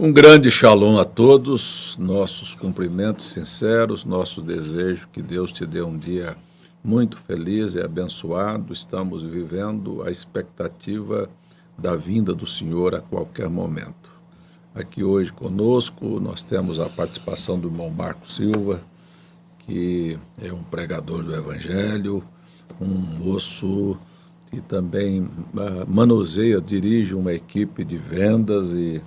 Um grande shalom a todos, nossos cumprimentos sinceros, nosso desejo que Deus te dê um dia muito feliz e abençoado. Estamos vivendo a expectativa da vinda do Senhor a qualquer momento. Aqui hoje conosco nós temos a participação do irmão Marco Silva, que é um pregador do Evangelho, um moço que também manuseia, dirige uma equipe de vendas. E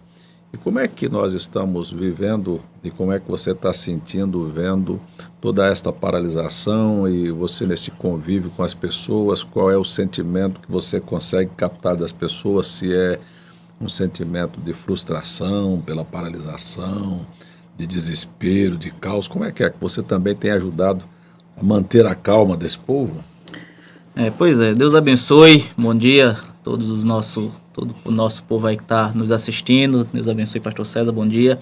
como é que nós estamos vivendo e como é que você está sentindo, vendo toda esta paralisação e você nesse convívio com as pessoas, qual é o sentimento que você consegue captar das pessoas, se é um sentimento de frustração pela paralisação, de desespero, de caos, como é que você também tem ajudado a manter a calma desse povo? Pois é, Deus abençoe, bom dia a todo o nosso povo aí que está nos assistindo, Deus abençoe, pastor César, bom dia.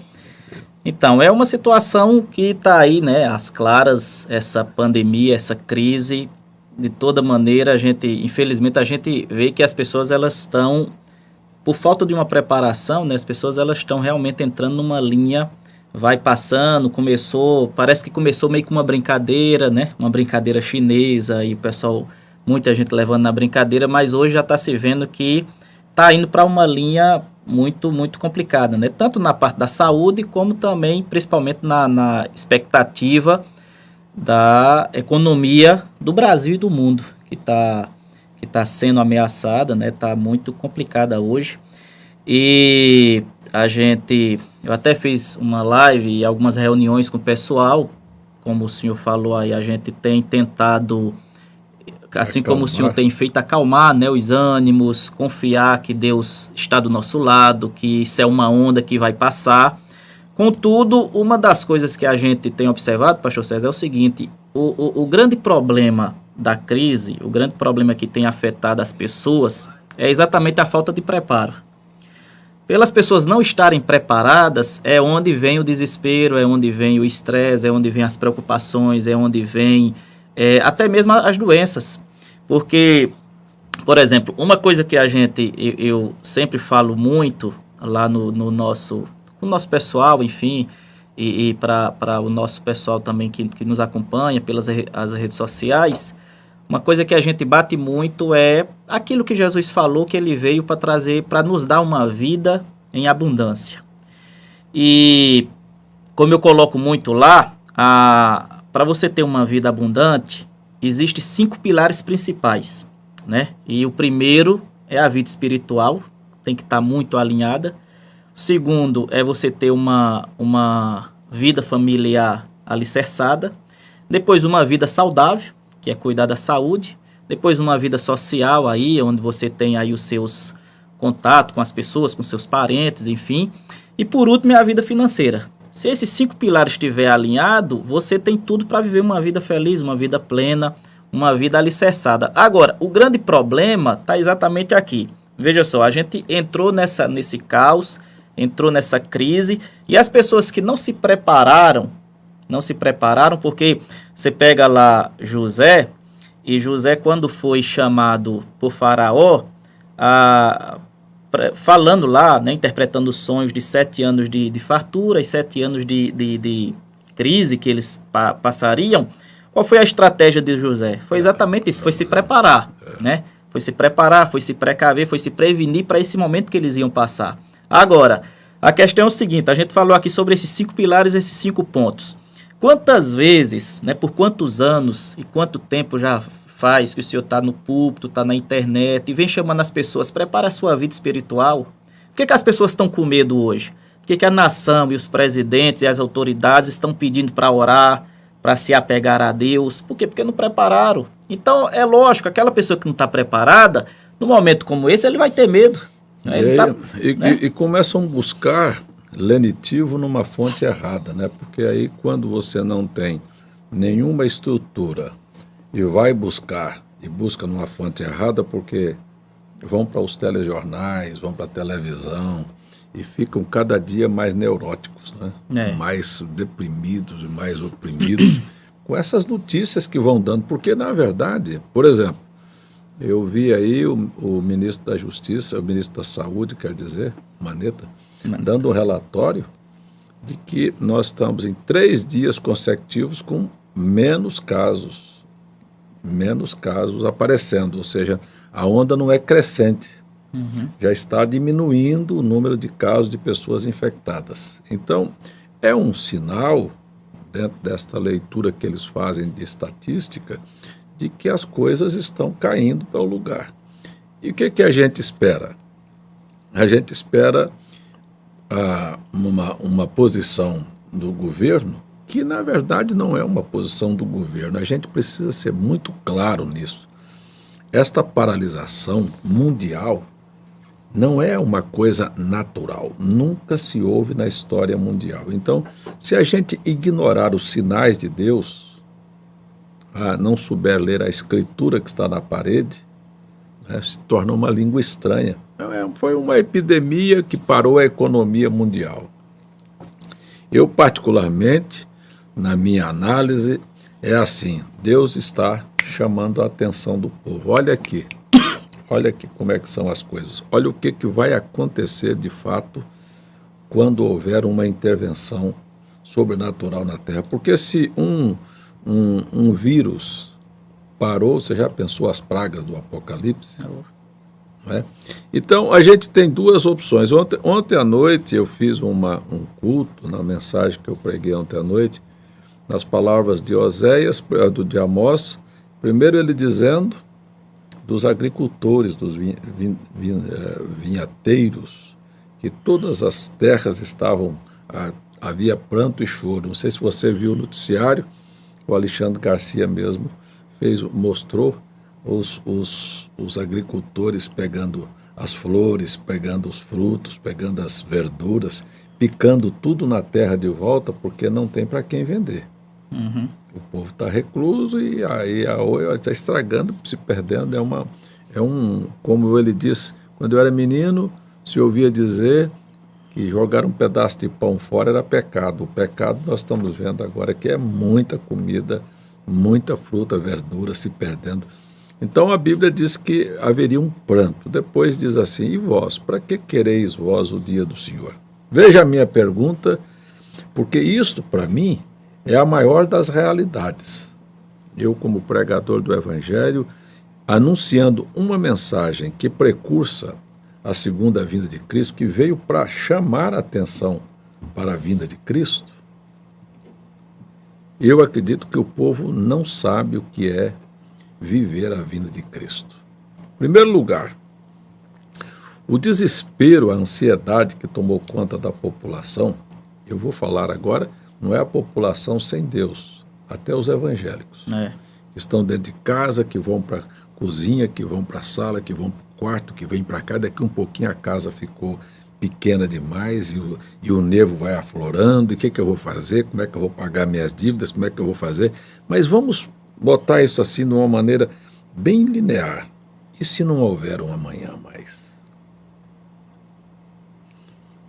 Então, é uma situação que está aí, né, às claras, essa pandemia, essa crise, de toda maneira, infelizmente, a gente vê que as pessoas, elas estão, por falta de uma preparação, né, as pessoas, elas estão realmente entrando numa linha, vai passando, parece que começou meio que uma brincadeira, né, uma brincadeira chinesa, e o pessoal, muita gente levando na brincadeira, mas hoje já está se vendo que está indo para uma linha muito, muito complicada, né? Tanto na parte da saúde, como também, principalmente, na expectativa da economia do Brasil e do mundo, que tá sendo ameaçada, né? Está muito complicada hoje. E eu até fiz uma live e algumas reuniões com o pessoal, como o senhor falou aí, a gente tem tentado, assim como o senhor tem feito, acalmar, né, os ânimos, confiar que Deus está do nosso lado, que isso é uma onda que vai passar. Contudo, uma das coisas que a gente tem observado, pastor César, é o seguinte: o grande problema da crise, o grande problema que tem afetado as pessoas é exatamente a falta de preparo. Pelas pessoas não estarem preparadas, é onde vem o desespero, é onde vem o estresse, é onde vem as preocupações, é onde vem até mesmo as doenças. Porque, por exemplo, uma coisa que eu sempre falo muito lá com o nosso pessoal, enfim, e para o nosso pessoal também que nos acompanha pelas as redes sociais, uma coisa que a gente bate muito é aquilo que Jesus falou, que ele veio para trazer, para nos dar uma vida em abundância. E como eu coloco muito lá, para você ter uma vida abundante, existem 5 pilares principais, né? E o primeiro é a vida espiritual, tem que estar muito alinhada. O segundo é você ter uma vida familiar alicerçada. Depois, uma vida saudável, que é cuidar da saúde. Depois, uma vida social, aí, onde você tem aí os seus contatos com as pessoas, com seus parentes, enfim. E por último, é a vida financeira. Se esses 5 pilares estiver alinhado, você tem tudo para viver uma vida feliz, uma vida plena, uma vida alicerçada. Agora, o grande problema está exatamente aqui. Veja só, a gente entrou nesse caos, entrou nessa crise, e as pessoas que não se prepararam, porque você pega lá José, e José, quando foi chamado por Faraó, falando lá, né, interpretando os sonhos de 7 anos de fartura e 7 anos de crise que eles passariam, qual foi a estratégia de José? Foi exatamente isso, foi se preparar, né? Foi se preparar, foi se precaver, foi se prevenir para esse momento que eles iam passar. Agora, a questão é o seguinte, a gente falou aqui sobre esses 5 pilares, esses 5 pontos. Quantas vezes, né, por quantos anos e quanto tempo já faz que o senhor está no púlpito, está na internet e vem chamando as pessoas, prepara a sua vida espiritual? Por que as pessoas estão com medo hoje? Por que a nação e os presidentes e as autoridades estão pedindo para orar, para se apegar a Deus? Por quê? Porque não prepararam. Então, é lógico, aquela pessoa que não está preparada, num momento como esse, ele vai ter medo. Né? E começam a buscar lenitivo numa fonte errada, né? Porque aí quando você não tem nenhuma estrutura e vai busca numa fonte errada, porque vão para os telejornais, vão para a televisão e ficam cada dia mais neuróticos, né? Mais deprimidos e mais oprimidos com essas notícias que vão dando, porque na verdade, por exemplo, eu vi aí o ministro da Justiça, o ministro da Saúde, quer dizer, Mandetta, dando um relatório de que nós estamos em 3 dias consecutivos com menos casos aparecendo, ou seja, a onda não é crescente, já está diminuindo o número de casos de pessoas infectadas. Então, é um sinal, dentro desta leitura que eles fazem de estatística, de que as coisas estão caindo para o lugar. E o que a gente espera? A gente espera uma posição do governo que, na verdade, não é uma posição do governo. A gente precisa ser muito claro nisso. Esta paralisação mundial não é uma coisa natural. Nunca se houve na história mundial. Então, se a gente ignorar os sinais de Deus, não souber ler a escritura que está na parede, se torna uma língua estranha. Foi uma epidemia que parou a economia mundial. Eu, particularmente, na minha análise, é assim: Deus está chamando a atenção do povo. Olha aqui como é que são as coisas. Olha o que vai acontecer de fato quando houver uma intervenção sobrenatural na Terra. Porque se um vírus parou, você já pensou as pragas do Apocalipse? Né? Então, a gente tem 2 opções. Ontem à noite eu fiz um culto, na mensagem que eu preguei ontem à noite, nas palavras de Oséias, de Amós, primeiro ele dizendo dos agricultores, dos vinhateiros, que todas as terras havia pranto e choro. Não sei se você viu o noticiário, o Alexandre Garcia mesmo mostrou os agricultores pegando as flores, pegando os frutos, pegando as verduras, picando tudo na terra de volta, porque não tem para quem vender. O povo está recluso e aí a oi está estragando, se perdendo. Como ele disse, quando eu era menino, se ouvia dizer que jogar um pedaço de pão fora era pecado. O pecado nós estamos vendo agora que é muita comida, muita fruta, verdura se perdendo. Então a Bíblia diz que haveria um pranto. Depois diz assim: e vós, para que quereis vós o dia do Senhor? Veja a minha pergunta, porque isto para mim é a maior das realidades. Eu, como pregador do Evangelho, anunciando uma mensagem que precursa a segunda vinda de Cristo, que veio para chamar a atenção para a vinda de Cristo, eu acredito que o povo não sabe o que é viver a vinda de Cristo. Em primeiro lugar, o desespero, a ansiedade que tomou conta da população, eu vou falar agora, não é a população sem Deus, até os evangélicos. Que estão dentro de casa, que vão para a cozinha, que vão para a sala, que vão para o quarto, que vêm para cá, daqui um pouquinho a casa ficou pequena demais e o nervo vai aflorando, e o que eu vou fazer, como é que eu vou pagar minhas dívidas, como é que eu vou fazer. Mas vamos botar isso assim de uma maneira bem linear. E se não houver um amanhã mais?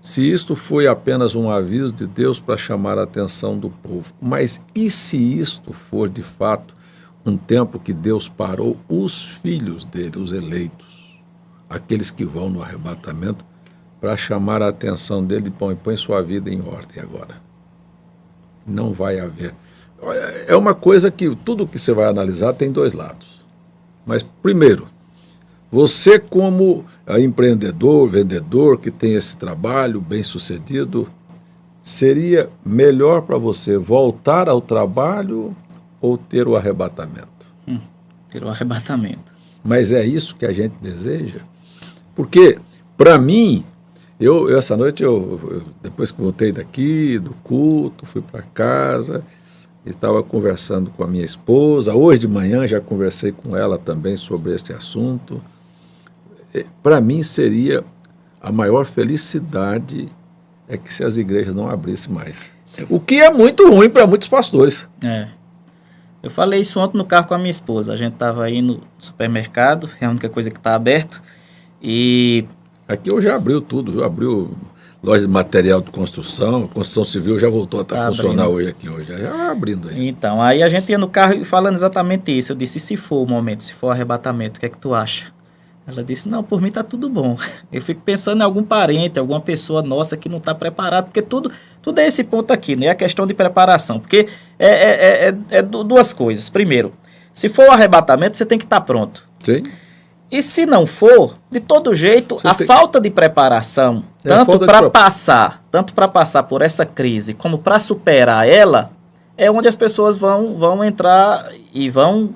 Se isto foi apenas um aviso de Deus para chamar a atenção do povo, mas e se isto for de fato um tempo que Deus parou os filhos dele, os eleitos, aqueles que vão no arrebatamento, para chamar a atenção dele, põe sua vida em ordem agora. Não vai haver. É uma coisa que tudo que você vai analisar tem 2 lados. Mas, primeiro, você como empreendedor, vendedor, que tem esse trabalho bem-sucedido, seria melhor para você voltar ao trabalho ou ter o arrebatamento? Ter o arrebatamento. Mas é isso que a gente deseja? Porque, para mim, essa noite, depois que voltei daqui, do culto, fui para casa, estava conversando com a minha esposa. Hoje de manhã já conversei com ela também sobre este assunto. Para mim seria a maior felicidade é que se as igrejas não abrissem mais. O que é muito ruim para muitos pastores. Eu falei isso ontem no carro com a minha esposa. A gente estava aí no supermercado, é a única coisa que está aberto. E aqui eu já abriu tudo, já abriu loja de material de construção, a construção civil já voltou a estar funcionar hoje, já abrindo aí. Então, aí a gente ia no carro falando exatamente isso. Eu disse: e se for o momento, se for o arrebatamento, o que é que tu acha? Ela disse, não, por mim está tudo bom. Eu fico pensando em algum parente, alguma pessoa nossa que não está preparada, porque tudo é esse ponto aqui, né? A questão de preparação. Porque duas coisas. Primeiro, se for o arrebatamento, você tem que estar pronto. Sim. E se não for, de todo jeito, falta de preparação, tanto para passar por essa crise, como para superar ela, é onde as pessoas vão entrar e vão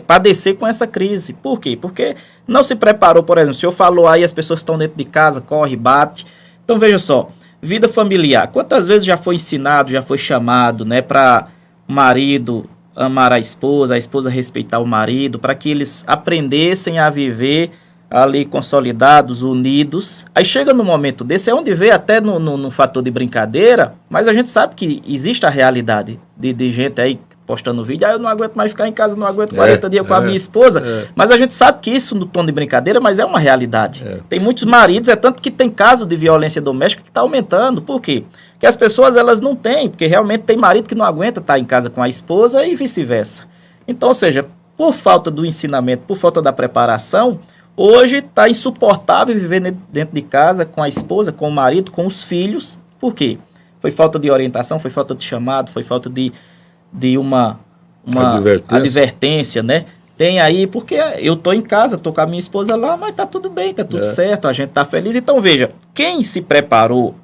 padecer com essa crise. Por quê? Porque não se preparou, por exemplo, o senhor falou aí, as pessoas estão dentro de casa, corre, bate. Então, veja só, vida familiar. Quantas vezes já foi ensinado, já foi chamado, né, para o marido amar a esposa respeitar o marido, para que eles aprendessem a viver ali consolidados, unidos. Aí chega no momento desse, é onde vê até no fator de brincadeira, mas a gente sabe que existe a realidade de gente aí postando vídeo, eu não aguento mais ficar em casa, não aguento 40 dias com a minha esposa, mas a gente sabe que isso no tom de brincadeira, mas é uma realidade. Tem muitos maridos, tanto que tem caso de violência doméstica que está aumentando. Por quê? Porque as pessoas, elas não têm, porque realmente tem marido que não aguenta estar em casa com a esposa e vice-versa. Então, ou seja, por falta do ensinamento, por falta da preparação, hoje está insuportável viver dentro de casa com a esposa, com o marido, com os filhos. Por quê? Foi falta de orientação, foi falta de chamado, foi falta de uma advertência, né? Tem aí, porque eu tô em casa, tô com a minha esposa lá, mas tá tudo bem, tá tudo certo, a gente tá feliz. Então, veja, quem se preparou,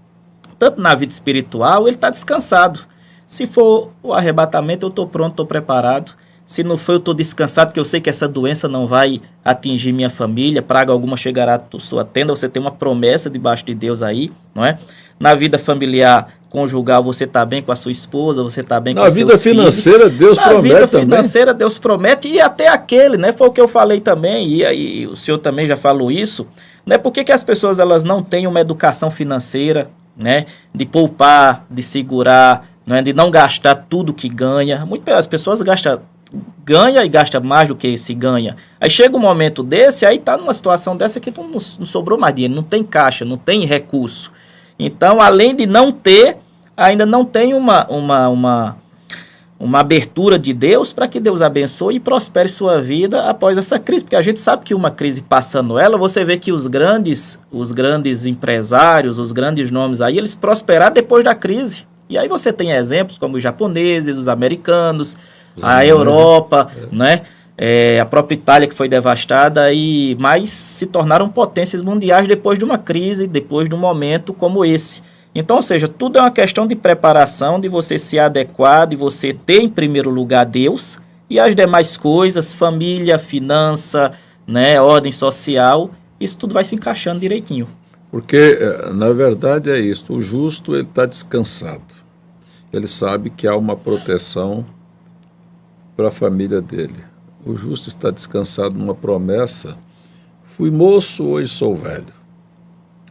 tanto na vida espiritual, ele tá descansado. Se for o arrebatamento, eu tô pronto, tô preparado. Se não for, eu tô descansado, porque eu sei que essa doença não vai atingir minha família, praga alguma chegará à sua tenda, você tem uma promessa debaixo de Deus aí, não é? Na vida familiar, conjugal, você está bem com a sua esposa, você está bem com os seus filhos. Na vida financeira, Deus promete também. Na vida financeira, Deus promete, e até aquele, né? Foi o que eu falei também, e o senhor também já falou isso, né? Por que as pessoas, elas não têm uma educação financeira, né? De poupar, de segurar, né? De não gastar tudo que ganha. As pessoas ganha e gasta mais do que se ganha. Aí chega um momento desse, aí tá numa situação dessa que não sobrou mais dinheiro, não tem caixa, não tem recurso. Então, além de não ter, ainda não tem uma abertura de Deus para que Deus abençoe e prospere sua vida após essa crise. Porque a gente sabe que uma crise passando ela, você vê que os grandes empresários, os grandes nomes aí, eles prosperaram depois da crise. E aí você tem exemplos como os japoneses, os americanos, a Europa, né? A própria Itália, que foi devastada, mas se tornaram potências mundiais depois de uma crise, depois de um momento como esse. Então, ou seja, tudo é uma questão de preparação, de você se adequar, de você ter em primeiro lugar Deus e as demais coisas, família, finança, né, ordem social, isso tudo vai se encaixando direitinho. Porque, na verdade, é isso, o justo ele está descansado, ele sabe que há uma proteção para a família dele. O justo está descansado numa promessa. Fui moço, hoje sou velho.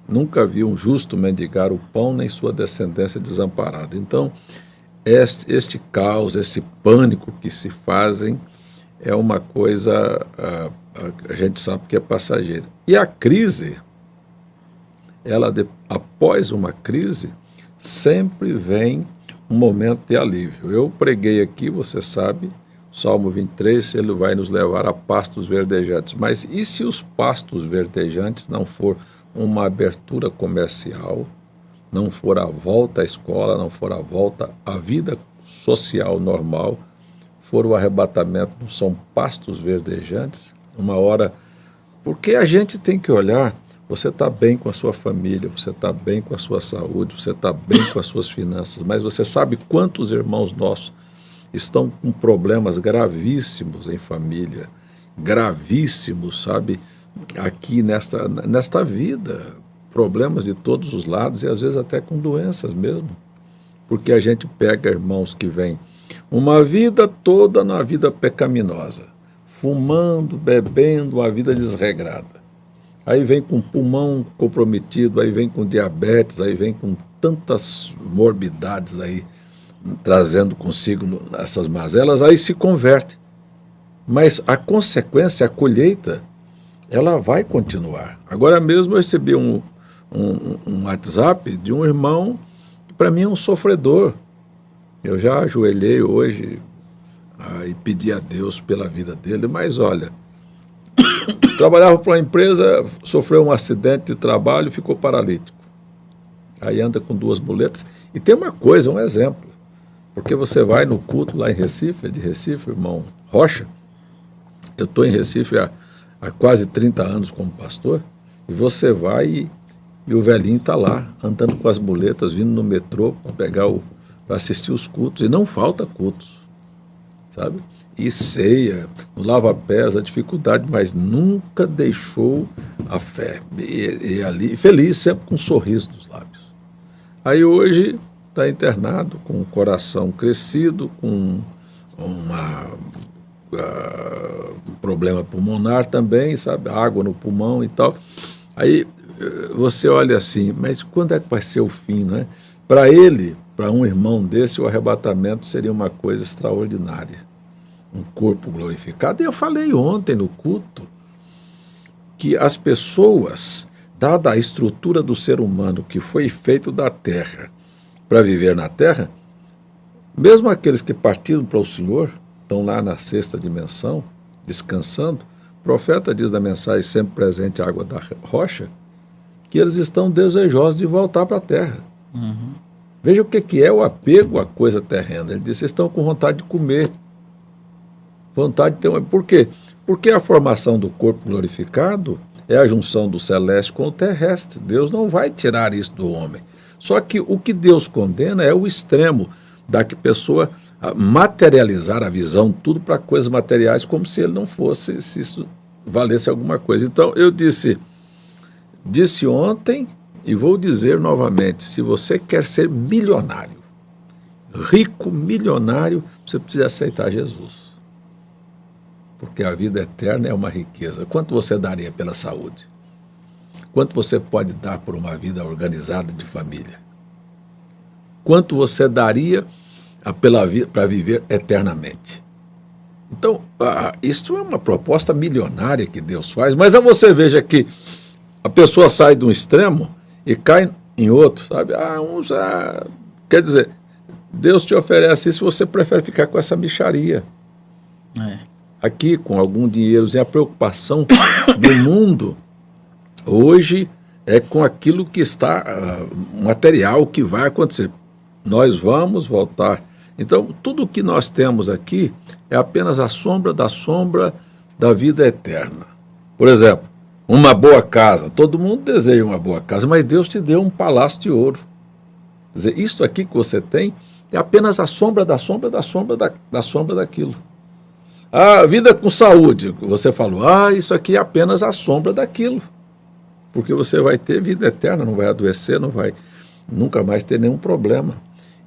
Nunca vi um justo mendigar o pão, nem sua descendência desamparada. Então, este caos, este pânico que se fazem é uma coisa, a gente sabe que é passageira. E a crise, após uma crise, sempre vem um momento de alívio. Eu preguei aqui, você sabe, Salmo 23, ele vai nos levar a pastos verdejantes. Mas e se os pastos verdejantes não for uma abertura comercial, não for a volta à escola, não for a volta à vida social normal, for o arrebatamento, não são pastos verdejantes? Uma hora... Porque a gente tem que olhar, você está bem com a sua família, você está bem com a sua saúde, você está bem com as suas finanças, mas você sabe quantos irmãos nossos estão com problemas gravíssimos em família, gravíssimos, sabe, aqui nesta vida, problemas de todos os lados e às vezes até com doenças mesmo, porque a gente pega irmãos que vêm uma vida toda na vida pecaminosa, fumando, bebendo, uma vida desregrada, aí vem com pulmão comprometido, aí vem com diabetes, aí vem com tantas morbidades aí, trazendo consigo essas mazelas, aí se converte. Mas a consequência, a colheita, ela vai continuar. Agora mesmo eu recebi um WhatsApp de um irmão que para mim é um sofredor. Eu já ajoelhei hoje e pedi a Deus pela vida dele, mas olha, trabalhava para uma empresa, sofreu um acidente de trabalho e ficou paralítico. Aí anda com 2 muletas. E tem uma coisa, um exemplo. Porque você vai no culto lá em Recife, é de Recife, irmão Rocha. Eu estou em Recife há quase 30 anos como pastor. E você vai e o velhinho está lá, andando com as muletas, vindo no metrô para assistir os cultos. E não falta cultos, sabe? E ceia, no lava-pés, a dificuldade, mas nunca deixou a fé. E ali, feliz, sempre com um sorriso nos lábios. Aí hoje está internado, com o coração crescido, com um problema pulmonar também, sabe? Água no pulmão e tal. Aí você olha assim, mas quando é que vai ser o fim, né? Para ele, para um irmão desse, o arrebatamento seria uma coisa extraordinária. Um corpo glorificado. E eu falei ontem no culto que as pessoas, dada a estrutura do ser humano que foi feito da terra para viver na terra, mesmo aqueles que partiram para o Senhor, estão lá na 6ª dimensão, descansando, o profeta diz na mensagem sempre presente, Água da Rocha, que eles estão desejosos de voltar para a terra. Uhum. Veja o que é o apego à coisa terrena. Ele diz, vocês estão com vontade de comer. Vontade de ter uma... Por quê? Porque a formação do corpo glorificado é a junção do celeste com o terrestre. Deus não vai tirar isso do homem. Só que o que Deus condena é o extremo da que pessoa materializar a visão, tudo para coisas materiais, como se ele não fosse, se isso valesse alguma coisa. Então, eu disse ontem e vou dizer novamente, se você quer ser milionário, rico, milionário, você precisa aceitar Jesus. Porque a vida eterna é uma riqueza. Quanto você daria pela saúde? Quanto você pode dar por uma vida organizada de família? Quanto você daria para viver eternamente? Então, isso é uma proposta milionária que Deus faz, mas você veja que a pessoa sai de um extremo e cai em outro, sabe? Quer dizer, Deus te oferece isso, você prefere ficar com essa mixaria. Aqui, com algum dinheiro, e a preocupação do mundo hoje é com aquilo que está material, que vai acontecer. Nós vamos voltar. Então, tudo o que nós temos aqui é apenas a sombra da vida eterna. Por exemplo, uma boa casa. Todo mundo deseja uma boa casa, mas Deus te deu um palácio de ouro. Quer dizer, isso aqui que você tem é apenas a sombra da sombra daquilo. A vida com saúde, você falou, isso aqui é apenas a sombra daquilo. Porque você vai ter vida eterna, não vai adoecer, não vai nunca mais ter nenhum problema.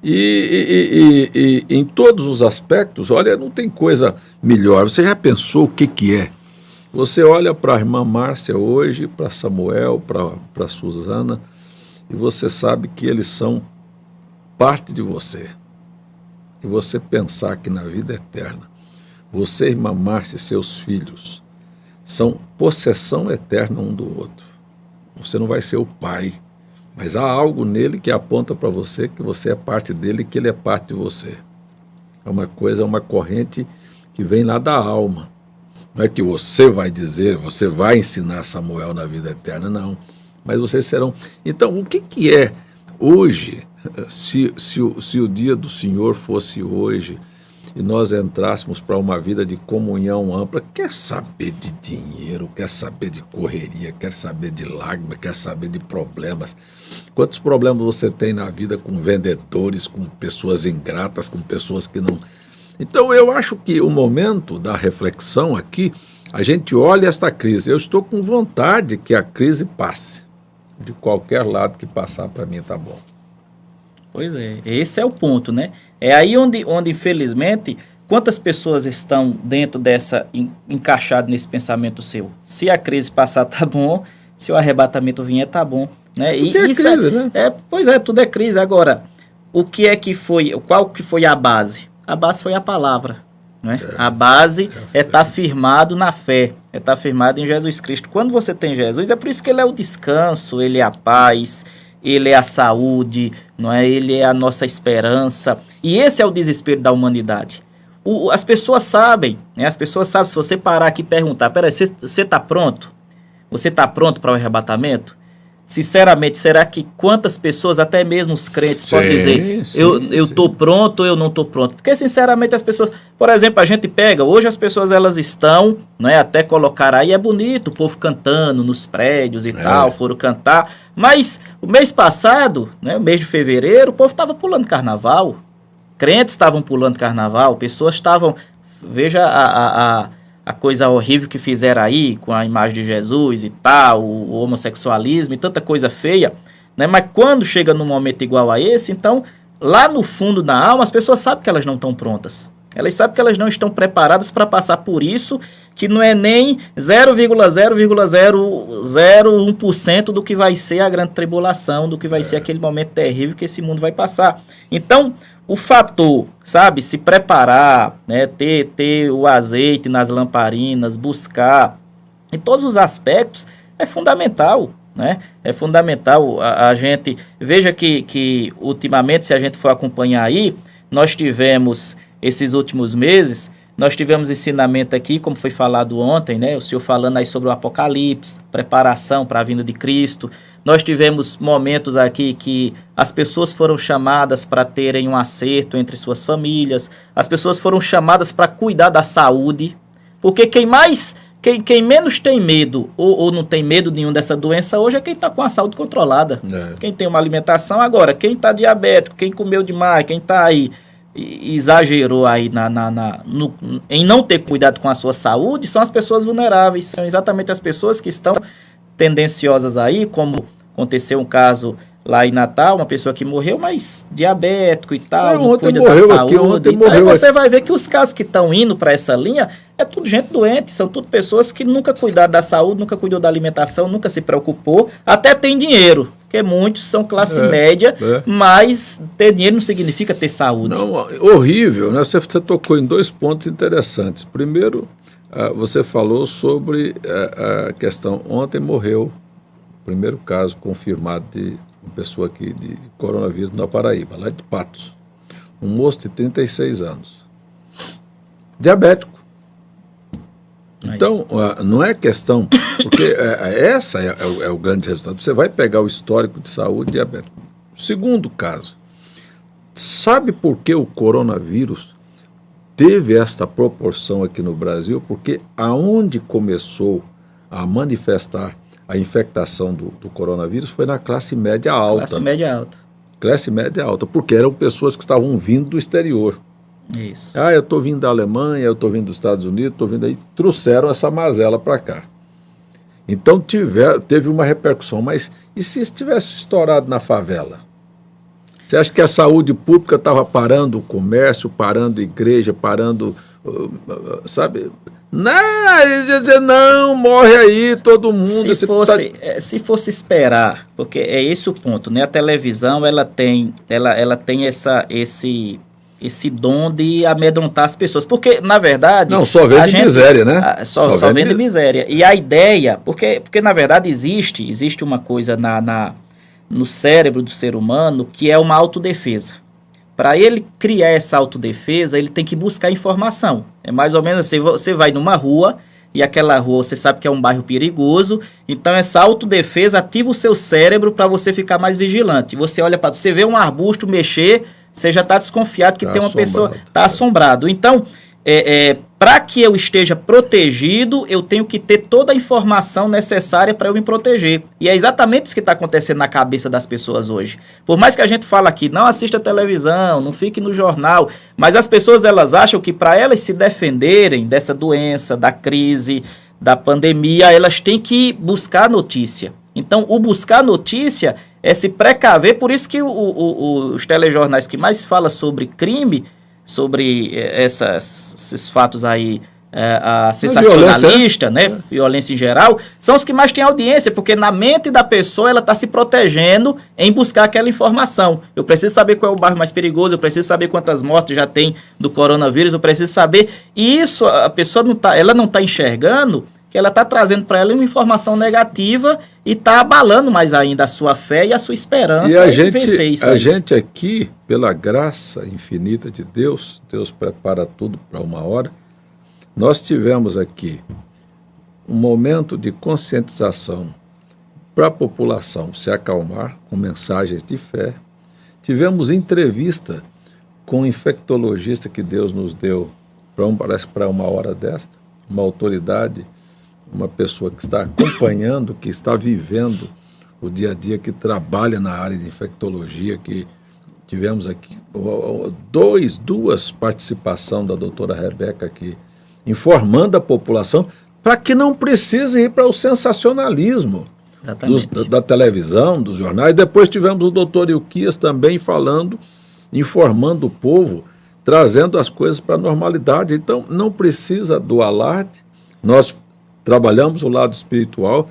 E em todos os aspectos, olha, não tem coisa melhor. Você já pensou o que é? Você olha para a irmã Márcia hoje, para Samuel, para Suzana, e você sabe que eles são parte de você. E você pensar que na vida eterna, você, irmã Márcia e seus filhos são possessão eterna um do outro. Você não vai ser o pai, mas há algo nele que aponta para você que você é parte dele e que ele é parte de você. É uma coisa, é uma corrente que vem lá da alma. Não é que você vai dizer, você vai ensinar Samuel na vida eterna, não. Mas vocês serão... Então, o que é hoje, se o dia do Senhor fosse hoje, e nós entrássemos para uma vida de comunhão ampla, quer saber de dinheiro, quer saber de correria, quer saber de lágrimas, quer saber de problemas. Quantos problemas você tem na vida com vendedores, com pessoas ingratas, com pessoas que não... Então eu acho que o momento da reflexão aqui, a gente olha esta crise. Eu estou com vontade que a crise passe. De qualquer lado que passar, para mim está bom. Pois é, esse é o ponto, né? É aí onde infelizmente, quantas pessoas estão dentro encaixadas nesse pensamento seu? Se a crise passar, tá bom. Se o arrebatamento vier, tá bom. Né? Porque é crise, né? Pois é, tudo é crise. Agora, qual que foi a base? A base foi a palavra. Né? A base é estar firmado na fé, é estar firmado em Jesus Cristo. Quando você tem Jesus, é por isso que ele é o descanso, ele é a paz, ele é a saúde, não é? Ele é a nossa esperança. E esse é o desespero da humanidade. as pessoas sabem, né? As pessoas sabem, se você parar aqui e perguntar, peraí, você está pronto? Você está pronto para o arrebatamento? Sinceramente, será que quantas pessoas, até mesmo os crentes, podem dizer, eu estou pronto ou eu não estou pronto? Porque, sinceramente, as pessoas... Por exemplo, a gente pega, hoje as pessoas, elas estão, né, até colocar aí, é bonito, o povo cantando nos prédios e tal, foram cantar, mas o mês passado, né, o mês de fevereiro, o povo estava pulando carnaval, crentes estavam pulando carnaval, pessoas estavam... Veja a coisa horrível que fizeram aí com a imagem de Jesus e tal, o homossexualismo e tanta coisa feia, né? Mas quando chega num momento igual a esse, então, lá no fundo da alma, as pessoas sabem que elas não estão prontas. Elas sabem que elas não estão preparadas para passar por isso, que não é nem 0,001% do que vai ser a grande tribulação, do que vai ser aquele momento terrível que esse mundo vai passar. Então, o fator, sabe, se preparar, né, ter o azeite nas lamparinas, buscar, em todos os aspectos, é fundamental, né? É fundamental. A gente, veja que ultimamente, se a gente for acompanhar aí, nós tivemos, esses últimos meses, nós tivemos ensinamento aqui, como foi falado ontem, né? O senhor falando aí sobre o Apocalipse, preparação para a vinda de Cristo. Nós tivemos momentos aqui que as pessoas foram chamadas para terem um acerto entre suas famílias, as pessoas foram chamadas para cuidar da saúde, porque quem menos tem medo ou não tem medo nenhum dessa doença hoje é quem está com a saúde controlada. Quem tem uma alimentação agora, quem está diabético, quem comeu demais, quem está aí, exagerou aí em não ter cuidado com a sua saúde, são as pessoas vulneráveis, são exatamente as pessoas que estão tendenciosas aí, como aconteceu um caso lá em Natal, uma pessoa que morreu, mas diabético e tal, não cuida da saúde. Então, aí você vai ver que os casos que estão indo para essa linha é tudo gente doente, são tudo pessoas que nunca cuidaram da saúde, nunca cuidou da alimentação, nunca se preocupou, até tem dinheiro, porque muitos são classe média, mas ter dinheiro não significa ter saúde. Não, horrível, né? Você tocou em 2 pontos interessantes. Primeiro, você falou sobre a questão, ontem morreu o primeiro caso confirmado de uma pessoa aqui de coronavírus na Paraíba, lá de Patos. Um moço de 36 anos. Diabético. Então, não é questão, porque essa é o grande resultado. Você vai pegar o histórico de saúde diabético. Segundo caso, sabe por que o coronavírus teve esta proporção aqui no Brasil? Porque aonde começou a manifestar a infectação do coronavírus foi na classe média alta. Classe média alta. Classe média alta, porque eram pessoas que estavam vindo do exterior. Isso. Eu estou vindo da Alemanha, eu estou vindo dos Estados Unidos, estou vindo aí, trouxeram essa mazela para cá. Então teve uma repercussão, mas e se tivesse estourado na favela? Você acha que a saúde pública estava parando o comércio, parando a igreja, parando, sabe? Não, ele ia dizer, não, morre aí todo mundo. Se fosse esperar, porque é esse o ponto, né? A televisão, ela tem esse dom de amedrontar as pessoas, porque, na verdade... Não, só vende miséria, né? Só vende miséria. E a ideia, porque na verdade existe uma coisa no cérebro do ser humano que é uma autodefesa. Para ele criar essa autodefesa, ele tem que buscar informação. É mais ou menos assim, você vai numa rua, e aquela rua você sabe que é um bairro perigoso, então essa autodefesa ativa o seu cérebro para você ficar mais vigilante. Você olha para... Você vê um arbusto mexer, você já está desconfiado que tem uma pessoa... Está assombrado. Então, para que eu esteja protegido, eu tenho que ter toda a informação necessária para eu me proteger. E é exatamente isso que está acontecendo na cabeça das pessoas hoje. Por mais que a gente fale aqui, não assista televisão, não fique no jornal, mas as pessoas, elas acham que para elas se defenderem dessa doença, da crise, da pandemia, elas têm que buscar notícia. Então, o buscar notícia é se precaver, por isso que os telejornais que mais falam sobre crime, sobre esses fatos aí, a sensacionalista, né, violência em geral, são os que mais têm audiência, porque na mente da pessoa ela está se protegendo em buscar aquela informação. Eu preciso saber qual é o bairro mais perigoso, eu preciso saber quantas mortes já tem do coronavírus, eu preciso saber, e isso a pessoa não está enxergando, que ela está trazendo para ela uma informação negativa e está abalando mais ainda a sua fé e a sua esperança de vencer isso. A gente aqui, pela graça infinita de Deus, Deus prepara tudo para uma hora, nós tivemos aqui um momento de conscientização para a população se acalmar com mensagens de fé. Tivemos entrevista com um infectologista que Deus nos deu parece para uma hora desta, uma autoridade, uma pessoa que está acompanhando, que está vivendo o dia a dia, que trabalha na área de infectologia, que tivemos aqui duas participações da doutora Rebeca aqui, informando a população para que não precise ir para o sensacionalismo da televisão, dos jornais. Depois tivemos o doutor Ilquias também falando, informando o povo, trazendo as coisas para a normalidade. Então, não precisa do alarde. Nós trabalhamos o lado espiritual,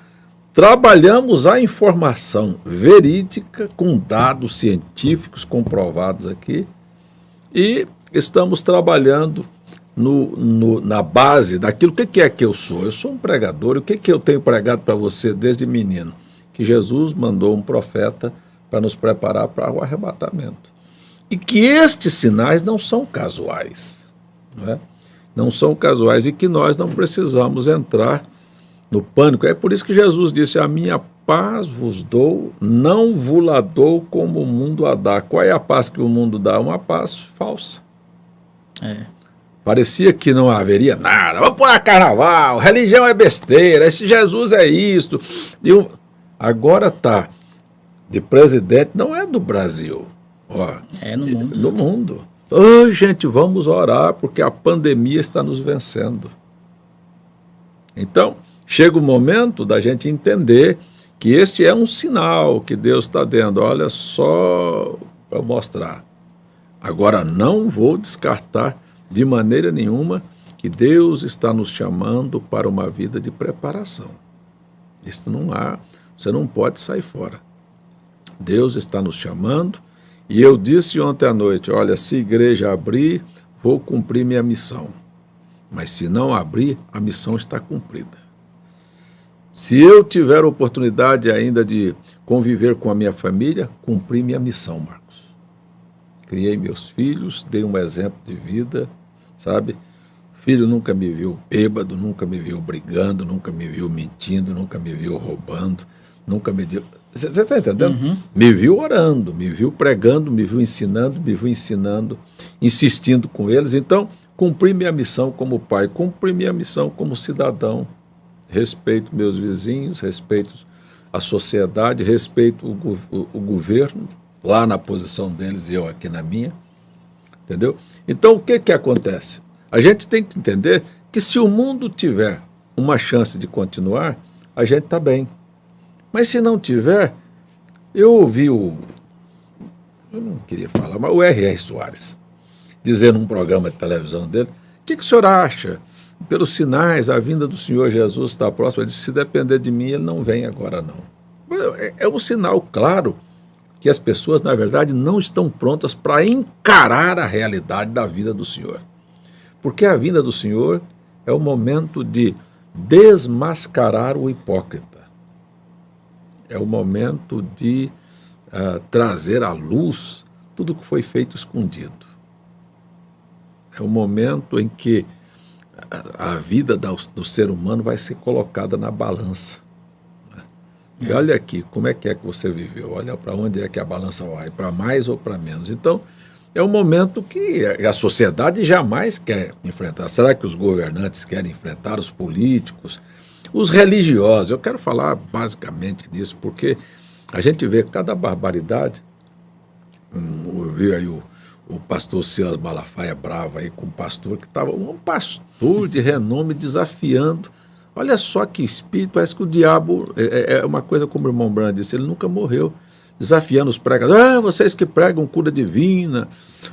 trabalhamos a informação verídica, com dados científicos comprovados aqui, e estamos trabalhando na base daquilo. O que é que eu sou? Eu sou um pregador. E o que eu tenho pregado para você desde menino? Que Jesus mandou um profeta para nos preparar para o arrebatamento. E que estes sinais não são casuais. Não é? Não são casuais, e que nós não precisamos entrar no pânico. É por isso que Jesus disse: a minha paz vos dou, não vos-la dou como o mundo a dá. Qual é a paz que o mundo dá? Uma paz falsa. Parecia que não haveria nada. Vamos pôr carnaval, religião é besteira, esse Jesus é isto. Agora está de presidente, não é do Brasil. Ó, é no mundo. No mundo. Gente, vamos orar, porque a pandemia está nos vencendo. Então, chega o momento da gente entender que este é um sinal que Deus está dando. Olha só, para mostrar. Agora, não vou descartar de maneira nenhuma que Deus está nos chamando para uma vida de preparação. Isso não há, você não pode sair fora. Deus está nos chamando, e eu disse ontem à noite: olha, se a igreja abrir, vou cumprir minha missão. Mas se não abrir, a missão está cumprida. Se eu tiver a oportunidade ainda de conviver com a minha família, cumpri minha missão, Marcos. Criei meus filhos, dei um exemplo de vida, sabe? O filho nunca me viu bêbado, nunca me viu brigando, nunca me viu mentindo, nunca me viu roubando, nunca me viu... Você está entendendo? Uhum. Me viu orando, me viu pregando, me viu ensinando, insistindo com eles. Então, cumpri minha missão como pai, cumpri minha missão como cidadão. Respeito meus vizinhos, respeito a sociedade, respeito o governo, lá na posição deles e eu aqui na minha, entendeu? Então, o que acontece? A gente tem que entender que se o mundo tiver uma chance de continuar, a gente está bem. Mas se não tiver, eu ouvi eu não queria falar, mas o R.R. Soares, dizer num programa de televisão dele: o que o senhor acha? Pelos sinais, a vinda do Senhor Jesus está próxima. Ele disse: se depender de mim, ele não vem agora não. É um sinal claro que as pessoas, na verdade, não estão prontas para encarar a realidade da vida do Senhor. Porque a vinda do Senhor é o momento de desmascarar o hipócrita. É o momento de trazer à luz tudo que foi feito escondido. É o momento em que a vida do ser humano vai ser colocada na balança. E olha aqui, como é que você viveu? Olha para onde é que a balança vai, para mais ou para menos. Então, é um momento que a sociedade jamais quer enfrentar. Será que os governantes querem enfrentar, os políticos, os religiosos? Eu quero falar basicamente nisso, porque a gente vê cada barbaridade. Eu vi aí o pastor Silas Malafaia bravo aí com um pastor que estava, um pastor de renome desafiando. Olha só que espírito, parece que o diabo, é uma coisa como o irmão Brand disse, ele nunca morreu, desafiando os pregadores: vocês que pregam cura divina,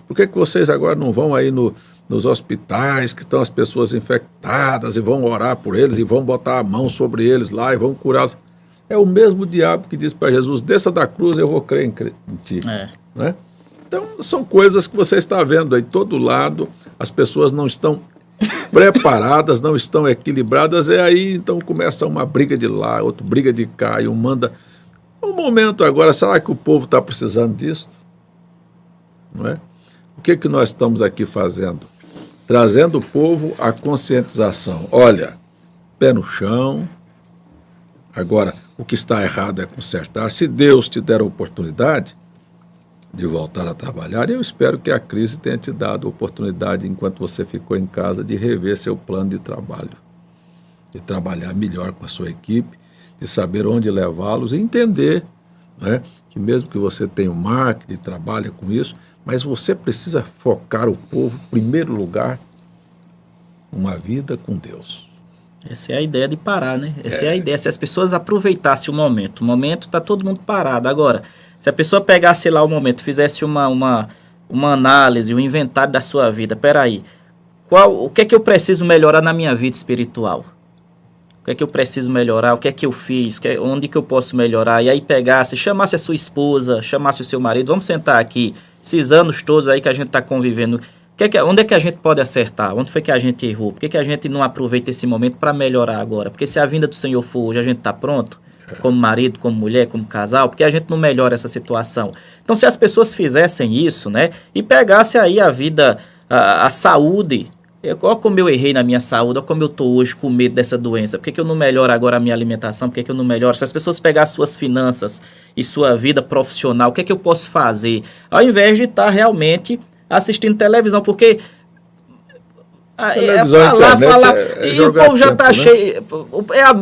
por que vocês agora não vão aí nos hospitais que estão as pessoas infectadas e vão orar por eles e vão botar a mão sobre eles lá e vão curá-los? É o mesmo diabo que disse para Jesus: desça da cruz, eu vou crer em ti. Né? Então, são coisas que você está vendo aí, todo lado, as pessoas não estão preparadas, não estão equilibradas, e aí então começa uma briga de lá, outra briga de cá, e um manda... Um momento agora, será que o povo está precisando disso? Não é? O que nós estamos aqui fazendo? Trazendo o povo à conscientização. Olha, pé no chão. Agora, o que está errado é consertar. Se Deus te der a oportunidade de voltar a trabalhar, eu espero que a crise tenha te dado a oportunidade, enquanto você ficou em casa, de rever seu plano de trabalho, de trabalhar melhor com a sua equipe, de saber onde levá-los e entender, né, que mesmo que você tenha um marketing, trabalha com isso, mas você precisa focar o povo, em primeiro lugar, uma vida com Deus. Essa é a ideia de parar, né? Essa é a ideia, se as pessoas aproveitassem o momento está todo mundo parado. Agora, se a pessoa pegasse lá o momento, fizesse uma análise, um inventário da sua vida, peraí, o que é que eu preciso melhorar na minha vida espiritual? O que é que eu preciso melhorar? O que é que eu fiz? Onde que eu posso melhorar? E aí pegasse, chamasse a sua esposa, chamasse o seu marido, vamos sentar aqui, esses anos todos aí que a gente está convivendo, onde é que a gente pode acertar? Onde foi que a gente errou? Por que a gente não aproveita esse momento para melhorar agora? Porque se a vinda do Senhor for hoje, a gente está pronto? Como marido, como mulher, como casal? Porque a gente não melhora essa situação. Então, se as pessoas fizessem isso, né? E pegasse aí a vida, a saúde... Olha como eu errei na minha saúde, olha como eu estou hoje com medo dessa doença. Por que eu não melhoro agora a minha alimentação? Por que eu não melhoro? Se as pessoas pegarem suas finanças e sua vida profissional, o que é que eu posso fazer? Ao invés de estar realmente assistindo televisão, porque... E o povo já está cheio, é a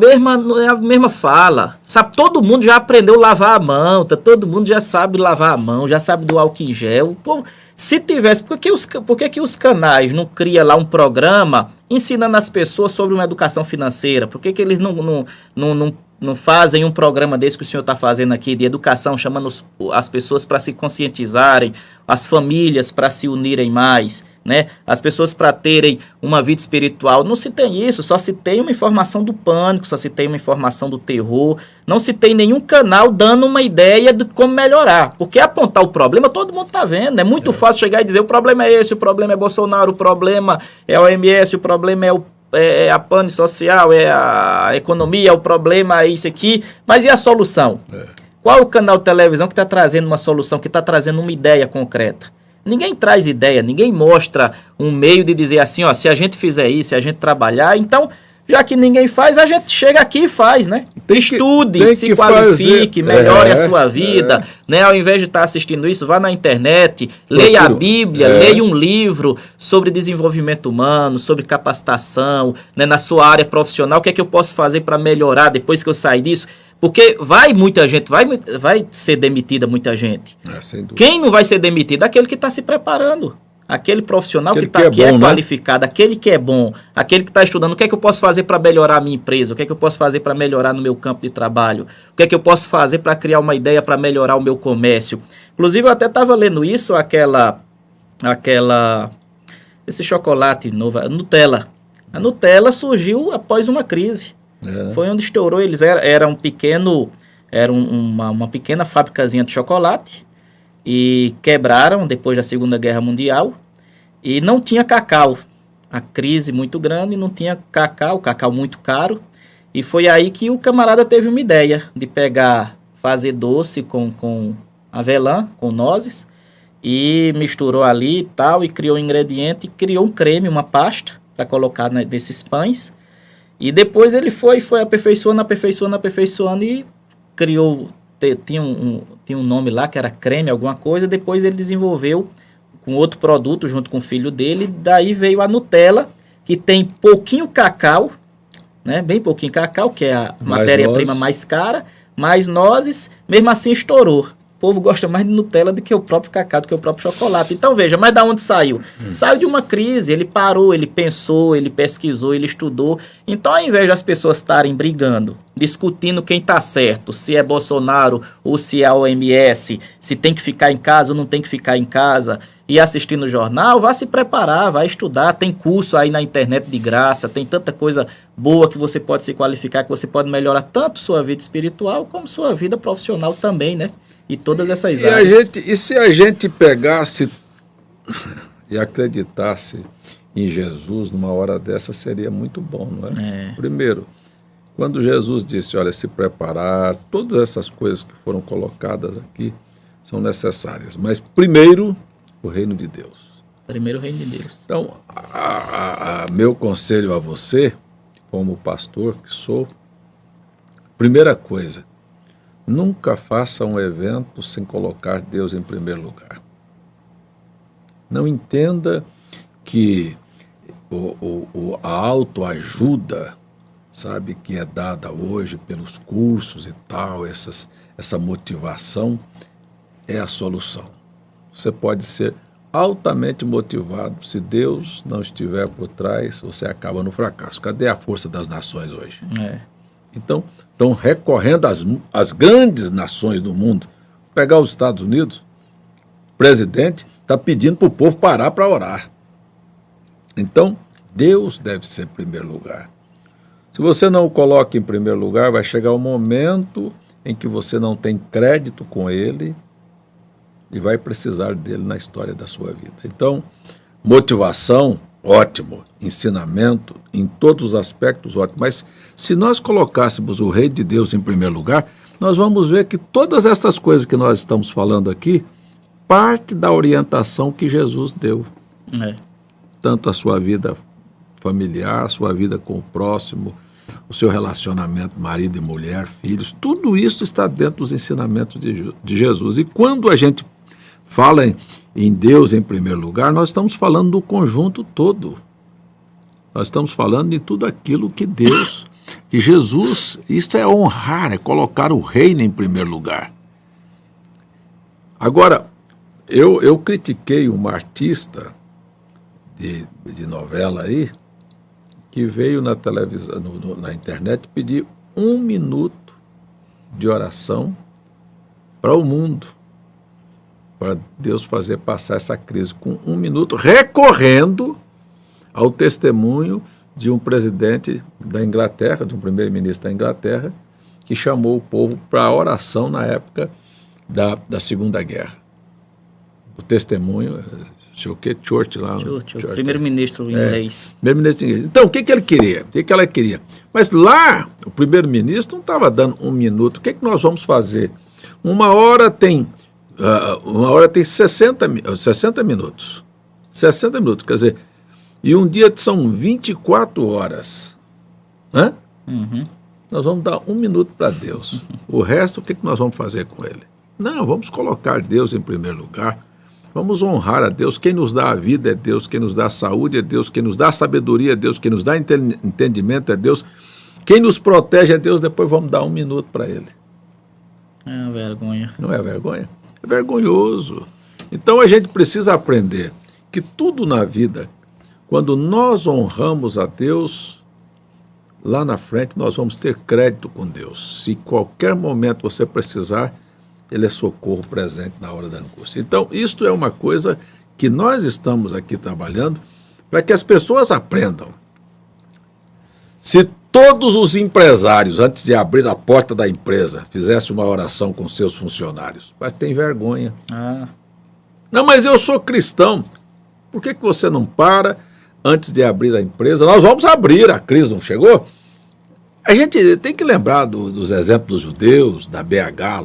mesma fala, sabe? Todo mundo já aprendeu a lavar a mão, todo mundo já sabe lavar a mão, já sabe do álcool em gel. O povo, se tivesse, por que os canais não criam lá um programa ensinando as pessoas sobre uma educação financeira? Por que eles não fazem um programa desse que o senhor está fazendo aqui, de educação, chamando as pessoas para se conscientizarem, as famílias para se unirem mais, né? As pessoas para terem uma vida espiritual? Não se tem isso, só se tem uma informação do pânico, só se tem uma informação do terror, não se tem nenhum canal dando uma ideia de como melhorar, porque apontar o problema todo mundo está vendo, é muito fácil chegar e dizer o problema é esse, o problema é Bolsonaro, o problema é a OMS, o problema é a pane social, é a economia, o problema é isso aqui, mas e a solução? Qual é o canal de televisão que está trazendo uma solução, que está trazendo uma ideia concreta? Ninguém traz ideia, ninguém mostra um meio de dizer assim, ó, se a gente fizer isso, se a gente trabalhar, então, já que ninguém faz, a gente chega aqui e faz, né? Estude, se qualifique, melhore a sua vida, né? Ao invés de estar assistindo isso, vá na internet, leia a Bíblia, leia um livro sobre desenvolvimento humano, sobre capacitação, né? Na sua área profissional, o que é que eu posso fazer para melhorar depois que eu sair disso? Porque muita gente, vai ser demitida muita gente. Sem dúvida. Quem não vai ser demitido? Aquele que está se preparando. Aquele profissional que é qualificado, aquele que é bom, aquele que está estudando. O que é que eu posso fazer para melhorar a minha empresa? O que é que eu posso fazer para melhorar no meu campo de trabalho? O que é que eu posso fazer para criar uma ideia para melhorar o meu comércio? Inclusive, eu até estava lendo isso, esse chocolate novo, a Nutella. A Nutella surgiu após uma crise. Foi onde estourou. Eles era uma pequena fabricazinha de chocolate e quebraram depois da Segunda Guerra Mundial e não tinha cacau. A crise muito grande, não tinha cacau muito caro, e foi aí que o camarada teve uma ideia de fazer doce com avelã, com nozes, e misturou ali e tal, e criou um ingrediente, e criou um creme, uma pasta para colocar nesses pães. E depois ele foi aperfeiçoando e criou, tinha um nome lá que era creme, alguma coisa. Depois ele desenvolveu com outro produto junto com o filho dele. Daí veio a Nutella, que tem pouquinho cacau, né? Bem pouquinho cacau, que é a matéria-prima mais cara, mais nozes, mesmo assim estourou. O povo gosta mais de Nutella do que o próprio cacau, do que o próprio chocolate. Então veja, mas da onde saiu? Saiu de uma crise, ele parou, ele pensou, ele pesquisou, ele estudou. Então, ao invés das pessoas estarem brigando, discutindo quem está certo, se é Bolsonaro ou se é a OMS, se tem que ficar em casa ou não tem que ficar em casa, e assistindo o jornal, vá se preparar, vá estudar. Tem curso aí na internet de graça, tem tanta coisa boa que você pode se qualificar, que você pode melhorar tanto sua vida espiritual como sua vida profissional também, né? E todas essas áreas. E se a gente pegasse e acreditasse em Jesus numa hora dessa seria muito bom, não é? É. Primeiro, quando Jesus disse, olha, se preparar, todas essas coisas que foram colocadas aqui são necessárias. Mas primeiro, o reino de Deus. Primeiro o reino de Deus. Então, meu conselho a você, como pastor que sou, primeira coisa, nunca faça um evento sem colocar Deus em primeiro lugar. Não entenda que a autoajuda, sabe, que é dada hoje pelos cursos e tal, essa motivação é a solução. Você pode ser altamente motivado, se Deus não estiver por trás, você acaba no fracasso. Cadê a força das nações hoje? Então, estão recorrendo às grandes nações do mundo. Pegar os Estados Unidos, o presidente está pedindo para o povo parar para orar. Então, Deus deve ser em primeiro lugar. Se você não o coloca em primeiro lugar, vai chegar um momento em que você não tem crédito com Ele e vai precisar dele na história da sua vida. Então, motivação, ótimo. Ensinamento, em todos os aspectos, ótimo. Mas se nós colocássemos o Rei de Deus em primeiro lugar, nós vamos ver que todas essas coisas que nós estamos falando aqui, parte da orientação que Jesus deu. Tanto a sua vida familiar, a sua vida com o próximo, o seu relacionamento marido e mulher, filhos, tudo isso está dentro dos ensinamentos de Jesus. E quando a gente fala em Deus em primeiro lugar, nós estamos falando do conjunto todo. Nós estamos falando de tudo aquilo que Deus, que Jesus, isto é honrar, é colocar o reino em primeiro lugar. Agora, eu critiquei uma artista de novela aí, que veio na televisão, na internet, pedir 1 minuto de oração para o mundo, para Deus fazer passar essa crise com 1 minuto, recorrendo ao testemunho de um presidente da Inglaterra, de um primeiro-ministro da Inglaterra, que chamou o povo para a oração na época da Segunda Guerra. O testemunho, o que Churchill lá. Churchill, primeiro-ministro inglês. Primeiro-ministro inglês. Então, o que ele queria? O que ela queria? Mas lá, o primeiro-ministro não estava dando 1 minuto. O que nós vamos fazer? Uma hora tem 60 minutos. 60 minutos, quer dizer, e um dia são 24 horas. Hã? Nós vamos dar 1 minuto para Deus. O resto, o que nós vamos fazer com ele? Não, vamos colocar Deus em primeiro lugar. Vamos honrar a Deus. Quem nos dá a vida é Deus, quem nos dá a saúde é Deus, quem nos dá a sabedoria é Deus, quem nos dá entendimento é Deus, quem nos protege é Deus. Depois vamos dar 1 minuto para ele. É uma vergonha. Não é vergonha? É vergonhoso. Então a gente precisa aprender que tudo na vida, quando nós honramos a Deus, lá na frente nós vamos ter crédito com Deus. Se em qualquer momento você precisar, Ele é socorro presente na hora da angústia. Então, isto é uma coisa que nós estamos aqui trabalhando para que as pessoas aprendam. Se todos os empresários, antes de abrir a porta da empresa, fizessem uma oração com seus funcionários, mas tem vergonha. Não, mas eu sou cristão. Por que você não para antes de abrir a empresa? Nós vamos abrir, a crise não chegou? A gente tem que lembrar dos exemplos dos judeus, da BH,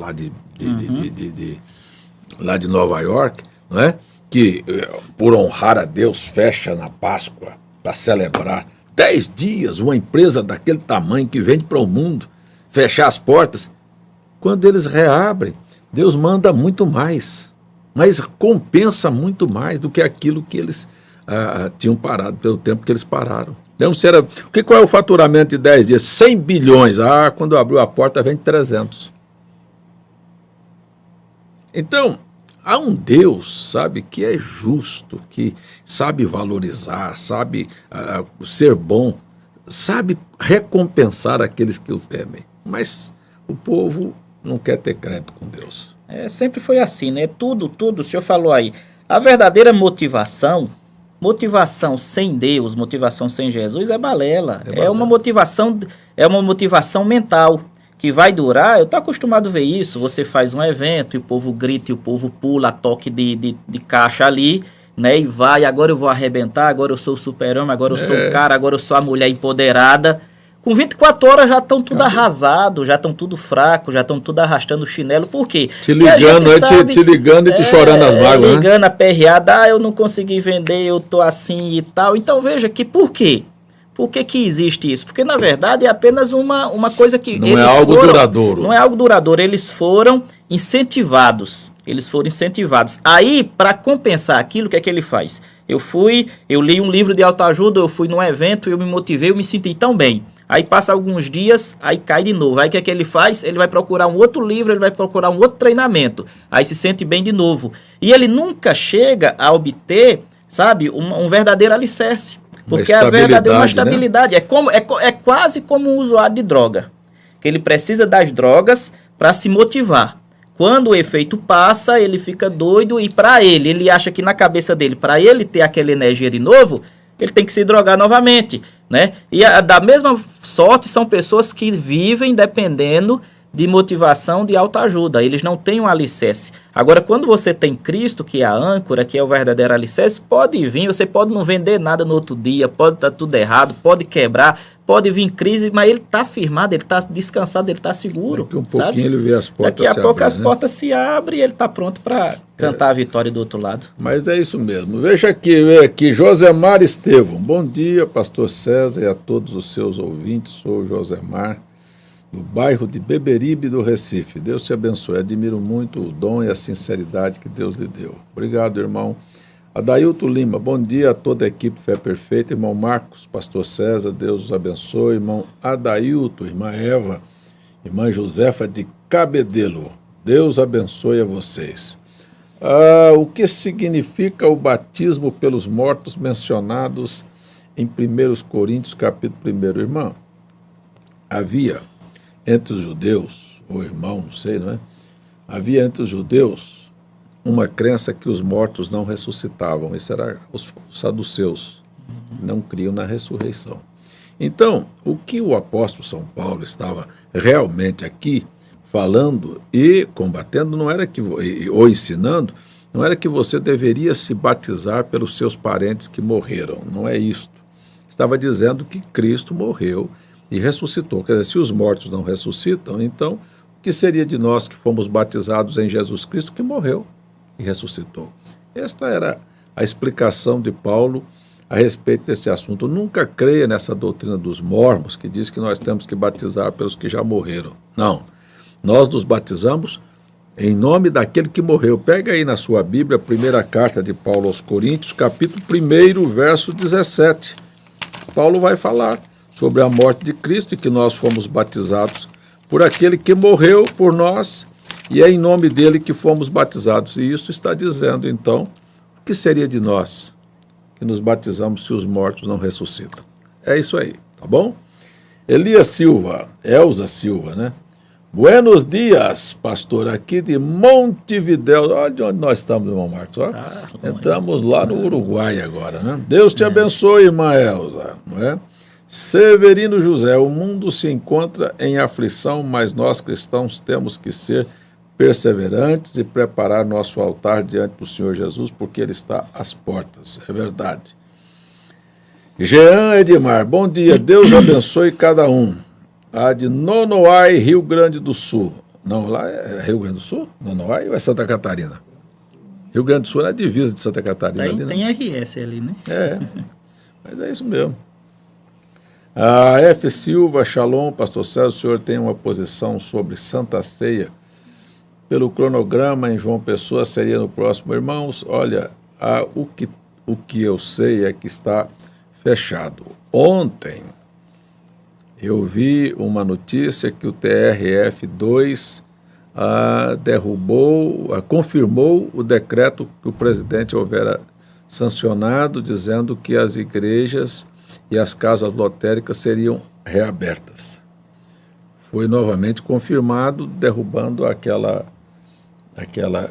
lá de Nova York, não é? Que por honrar a Deus fecha na Páscoa para celebrar 10 dias, uma empresa daquele tamanho que vende para o mundo, fechar as portas. Quando eles reabrem, Deus manda muito mais, mas compensa muito mais do que aquilo que eles tinham parado, pelo tempo que eles pararam. Então, qual é o faturamento de 10 dias? 100 bilhões. Quando abriu a porta, vem 300. Então, há um Deus, sabe, que é justo, que sabe valorizar, sabe ser bom, sabe recompensar aqueles que o temem. Mas o povo não quer ter crédito com Deus. Sempre foi assim, né? Tudo, o senhor falou aí. A verdadeira motivação sem Deus, motivação sem Jesus é balela. É uma motivação mental. Que vai durar, eu estou acostumado a ver isso, você faz um evento e o povo grita e o povo pula, toque de caixa ali, né? E vai, agora eu vou arrebentar, agora eu sou o super-homem, agora eu sou o cara, agora eu sou a mulher empoderada. Com 24 horas já estão tudo arrasado, já estão tudo fraco, já estão tudo arrastando o chinelo. Por quê? Te ligando, te ligando e te chorando as mágoas, ligando aperreada, eu não consegui vender, eu tô assim e tal. Então veja que por quê? Por que existe isso? Porque, na verdade, é apenas uma coisa que... Não é algo duradouro. Não é algo duradouro. Eles foram incentivados. Eles foram incentivados. Aí, para compensar aquilo, o que é que ele faz? Eu li um livro de autoajuda, eu fui num evento, eu me motivei, eu me senti tão bem. Aí passa alguns dias, aí cai de novo. Aí o que é que ele faz? Ele vai procurar um outro livro, ele vai procurar um outro treinamento. Aí se sente bem de novo. E ele nunca chega a obter, sabe, um verdadeiro alicerce. Porque a verdadeira uma estabilidade, né? É quase como um usuário de droga, que ele precisa das drogas para se motivar. Quando o efeito passa, ele fica doido e ele acha que na cabeça dele, para ele ter aquela energia de novo, ele tem que se drogar novamente, né? E da mesma sorte são pessoas que vivem dependendo de motivação, de autoajuda. Eles não têm um alicerce. Agora, quando você tem Cristo, que é a âncora, que é o verdadeiro alicerce, pode vir, você pode não vender nada no outro dia, pode estar tudo errado, pode quebrar, pode vir crise, mas ele está firmado, ele está descansado, ele está seguro. Daqui um pouquinho ele vê as portas se abrem. Daqui a pouco as portas se abrem e ele está pronto para cantar a vitória do outro lado. Mas é isso mesmo. Veja aqui, Josemar Estevão. Bom dia, pastor César e a todos os seus ouvintes. Sou o Josemar, no bairro de Beberibe do Recife. Deus te abençoe. Admiro muito o dom e a sinceridade que Deus lhe deu. Obrigado, irmão. Adailto Lima, bom dia a toda a equipe Fé Perfeita. Irmão Marcos, pastor César, Deus os abençoe. Irmão Adailto, irmã Eva, irmã Josefa de Cabedelo, Deus abençoe a vocês. O que significa o batismo pelos mortos mencionados em 1 Coríntios, capítulo 1? Irmã, havia entre os judeus, ou irmão, não sei, não é? Havia entre os judeus uma crença que os mortos não ressuscitavam. Isso era os saduceus, não criam na ressurreição. Então, o que o apóstolo São Paulo estava realmente aqui falando e combatendo, não era que, ou ensinando, não era que você deveria se batizar pelos seus parentes que morreram. Não é isto. Estava dizendo que Cristo morreu e ressuscitou. Quer dizer, se os mortos não ressuscitam, então o que seria de nós que fomos batizados em Jesus Cristo que morreu e ressuscitou? Esta era a explicação de Paulo a respeito deste assunto. Nunca creia nessa doutrina dos mormons que diz que nós temos que batizar pelos que já morreram. Não. Nós nos batizamos em nome daquele que morreu. Pega aí na sua Bíblia a primeira carta de Paulo aos Coríntios, capítulo 1, verso 17. Paulo vai falar sobre a morte de Cristo e que nós fomos batizados por aquele que morreu por nós e é em nome dele que fomos batizados. E isso está dizendo, então, o que seria de nós que nos batizamos se os mortos não ressuscitam? É isso aí, tá bom? Elias Silva, Elza Silva, né? Buenos dias, pastor, aqui de Montevidéu. Olha de onde nós estamos, irmão Marcos. Ó. Entramos lá no Uruguai agora, né? Deus te abençoe, irmã Elza, não é? Severino José, o mundo se encontra em aflição, mas nós cristãos temos que ser perseverantes e preparar nosso altar diante do Senhor Jesus, porque Ele está às portas. É verdade. Jean Edmar, bom dia, Deus abençoe cada um. A de Nonoai, Rio Grande do Sul. Não, lá é Rio Grande do Sul? Nonoai ou é Santa Catarina? Rio Grande do Sul é a divisa de Santa Catarina. Tem RS ali, né? É, mas é isso mesmo. A F. Silva, Shalom, pastor César, o senhor tem uma posição sobre Santa Ceia? Pelo cronograma em João Pessoa seria no próximo. Irmãos, olha, o que eu sei é que está fechado. Ontem eu vi uma notícia que o TRF2 confirmou o decreto que o presidente houvera sancionado, dizendo que as igrejas e as casas lotéricas seriam reabertas. Foi novamente confirmado, derrubando aquela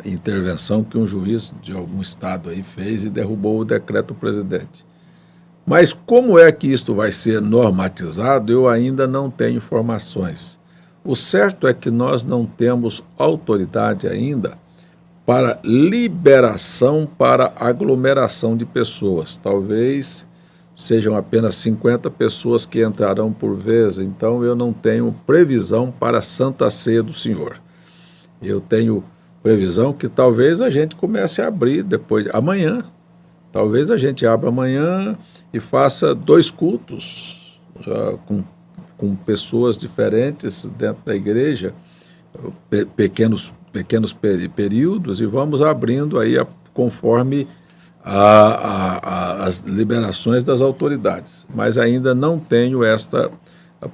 intervenção que um juiz de algum estado aí fez e derrubou o decreto do presidente. Mas como é que isto vai ser normatizado, eu ainda não tenho informações. O certo é que nós não temos autoridade ainda para liberação para aglomeração de pessoas. Talvez sejam apenas 50 pessoas que entrarão por vez, então eu não tenho previsão para a Santa Ceia do Senhor. Eu tenho previsão que talvez a gente comece a abrir depois, amanhã. Talvez a gente abra amanhã e faça 2 cultos com pessoas diferentes dentro da igreja, pequenos períodos, e vamos abrindo aí conforme as liberações das autoridades. Mas ainda não tenho esta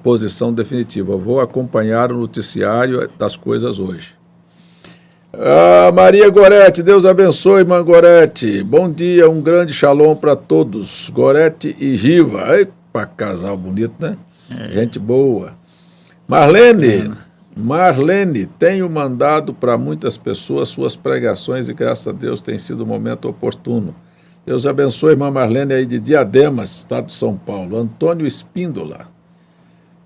posição definitiva. Vou acompanhar o noticiário das coisas hoje. Maria Gorete, Deus abençoe, irmã Gorete. Bom dia, um grande shalom para todos. Gorete e Giva. Epa, casal bonito, né? Gente boa. Marlene, tenho mandado para muitas pessoas suas pregações e graças a Deus tem sido um momento oportuno. Deus abençoe, irmã Marlene aí de Diademas, estado de São Paulo. Antônio Espíndola.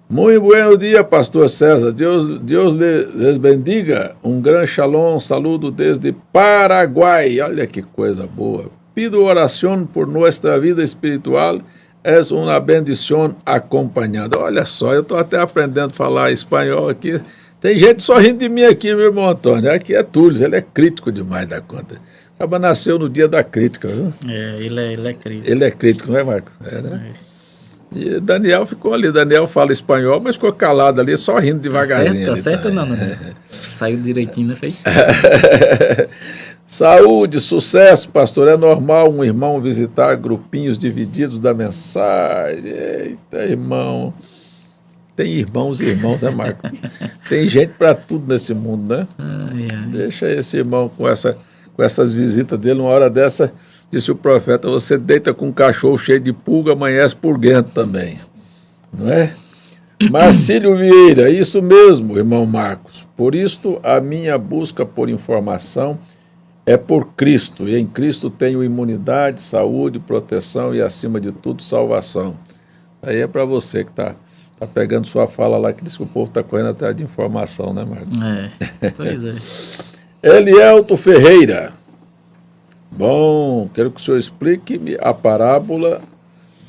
Muito bom dia, pastor César. Deus les bendiga. Um grande shalom, saludo desde Paraguai. Olha que coisa boa. Pido oração por nossa vida espiritual. É uma bendição acompanhada. Olha só, eu estou até aprendendo a falar espanhol aqui. Tem gente só rindo de mim aqui, meu irmão Antônio. Aqui é Túlio, ele é crítico demais da conta. Acaba nasceu no dia da crítica, viu? Ele é crítico. Ele é crítico, não é, Marco? Né? E Daniel ficou ali. Daniel fala espanhol, mas ficou calado ali, só rindo devagarzinho. Tá certo ou não? Saiu direitinho, né, fez? Saúde, sucesso, pastor. É normal um irmão visitar grupinhos divididos da mensagem. Eita, irmão. Tem irmãos e irmãos, né, Marco? Tem gente para tudo nesse mundo, né? Deixa esse irmão com essas visitas dele. Uma hora dessa, disse o profeta, você deita com um cachorro cheio de pulga, amanhece purguento também. Não é? Marcílio Vieira, isso mesmo, irmão Marcos. Por isto, a minha busca por informação é por Cristo, e em Cristo tenho imunidade, saúde, proteção e, acima de tudo, salvação. Aí é para você que está pegando sua fala lá, que diz que o povo está correndo atrás de informação, né, Marcos? Pois é. Elielto Ferreira. Bom, quero que o senhor explique-me a parábola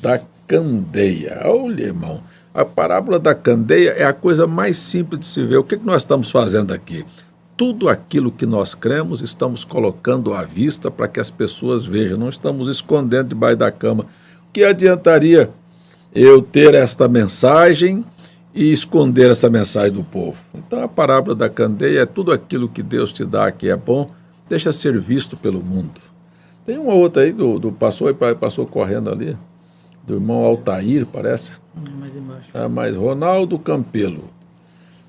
da candeia. Olha, irmão, a parábola da candeia é a coisa mais simples de se ver. O que nós estamos fazendo aqui? Tudo aquilo que nós cremos, estamos colocando à vista para que as pessoas vejam. Não estamos escondendo debaixo da cama. O que adiantaria eu ter esta mensagem e esconder essa mensagem do povo? Então, a parábola da candeia é tudo aquilo que Deus te dá que é bom, deixa ser visto pelo mundo. Tem uma outra aí, passou correndo ali, do irmão Altair, parece. Mais embaixo. Mas Ronaldo Campelo.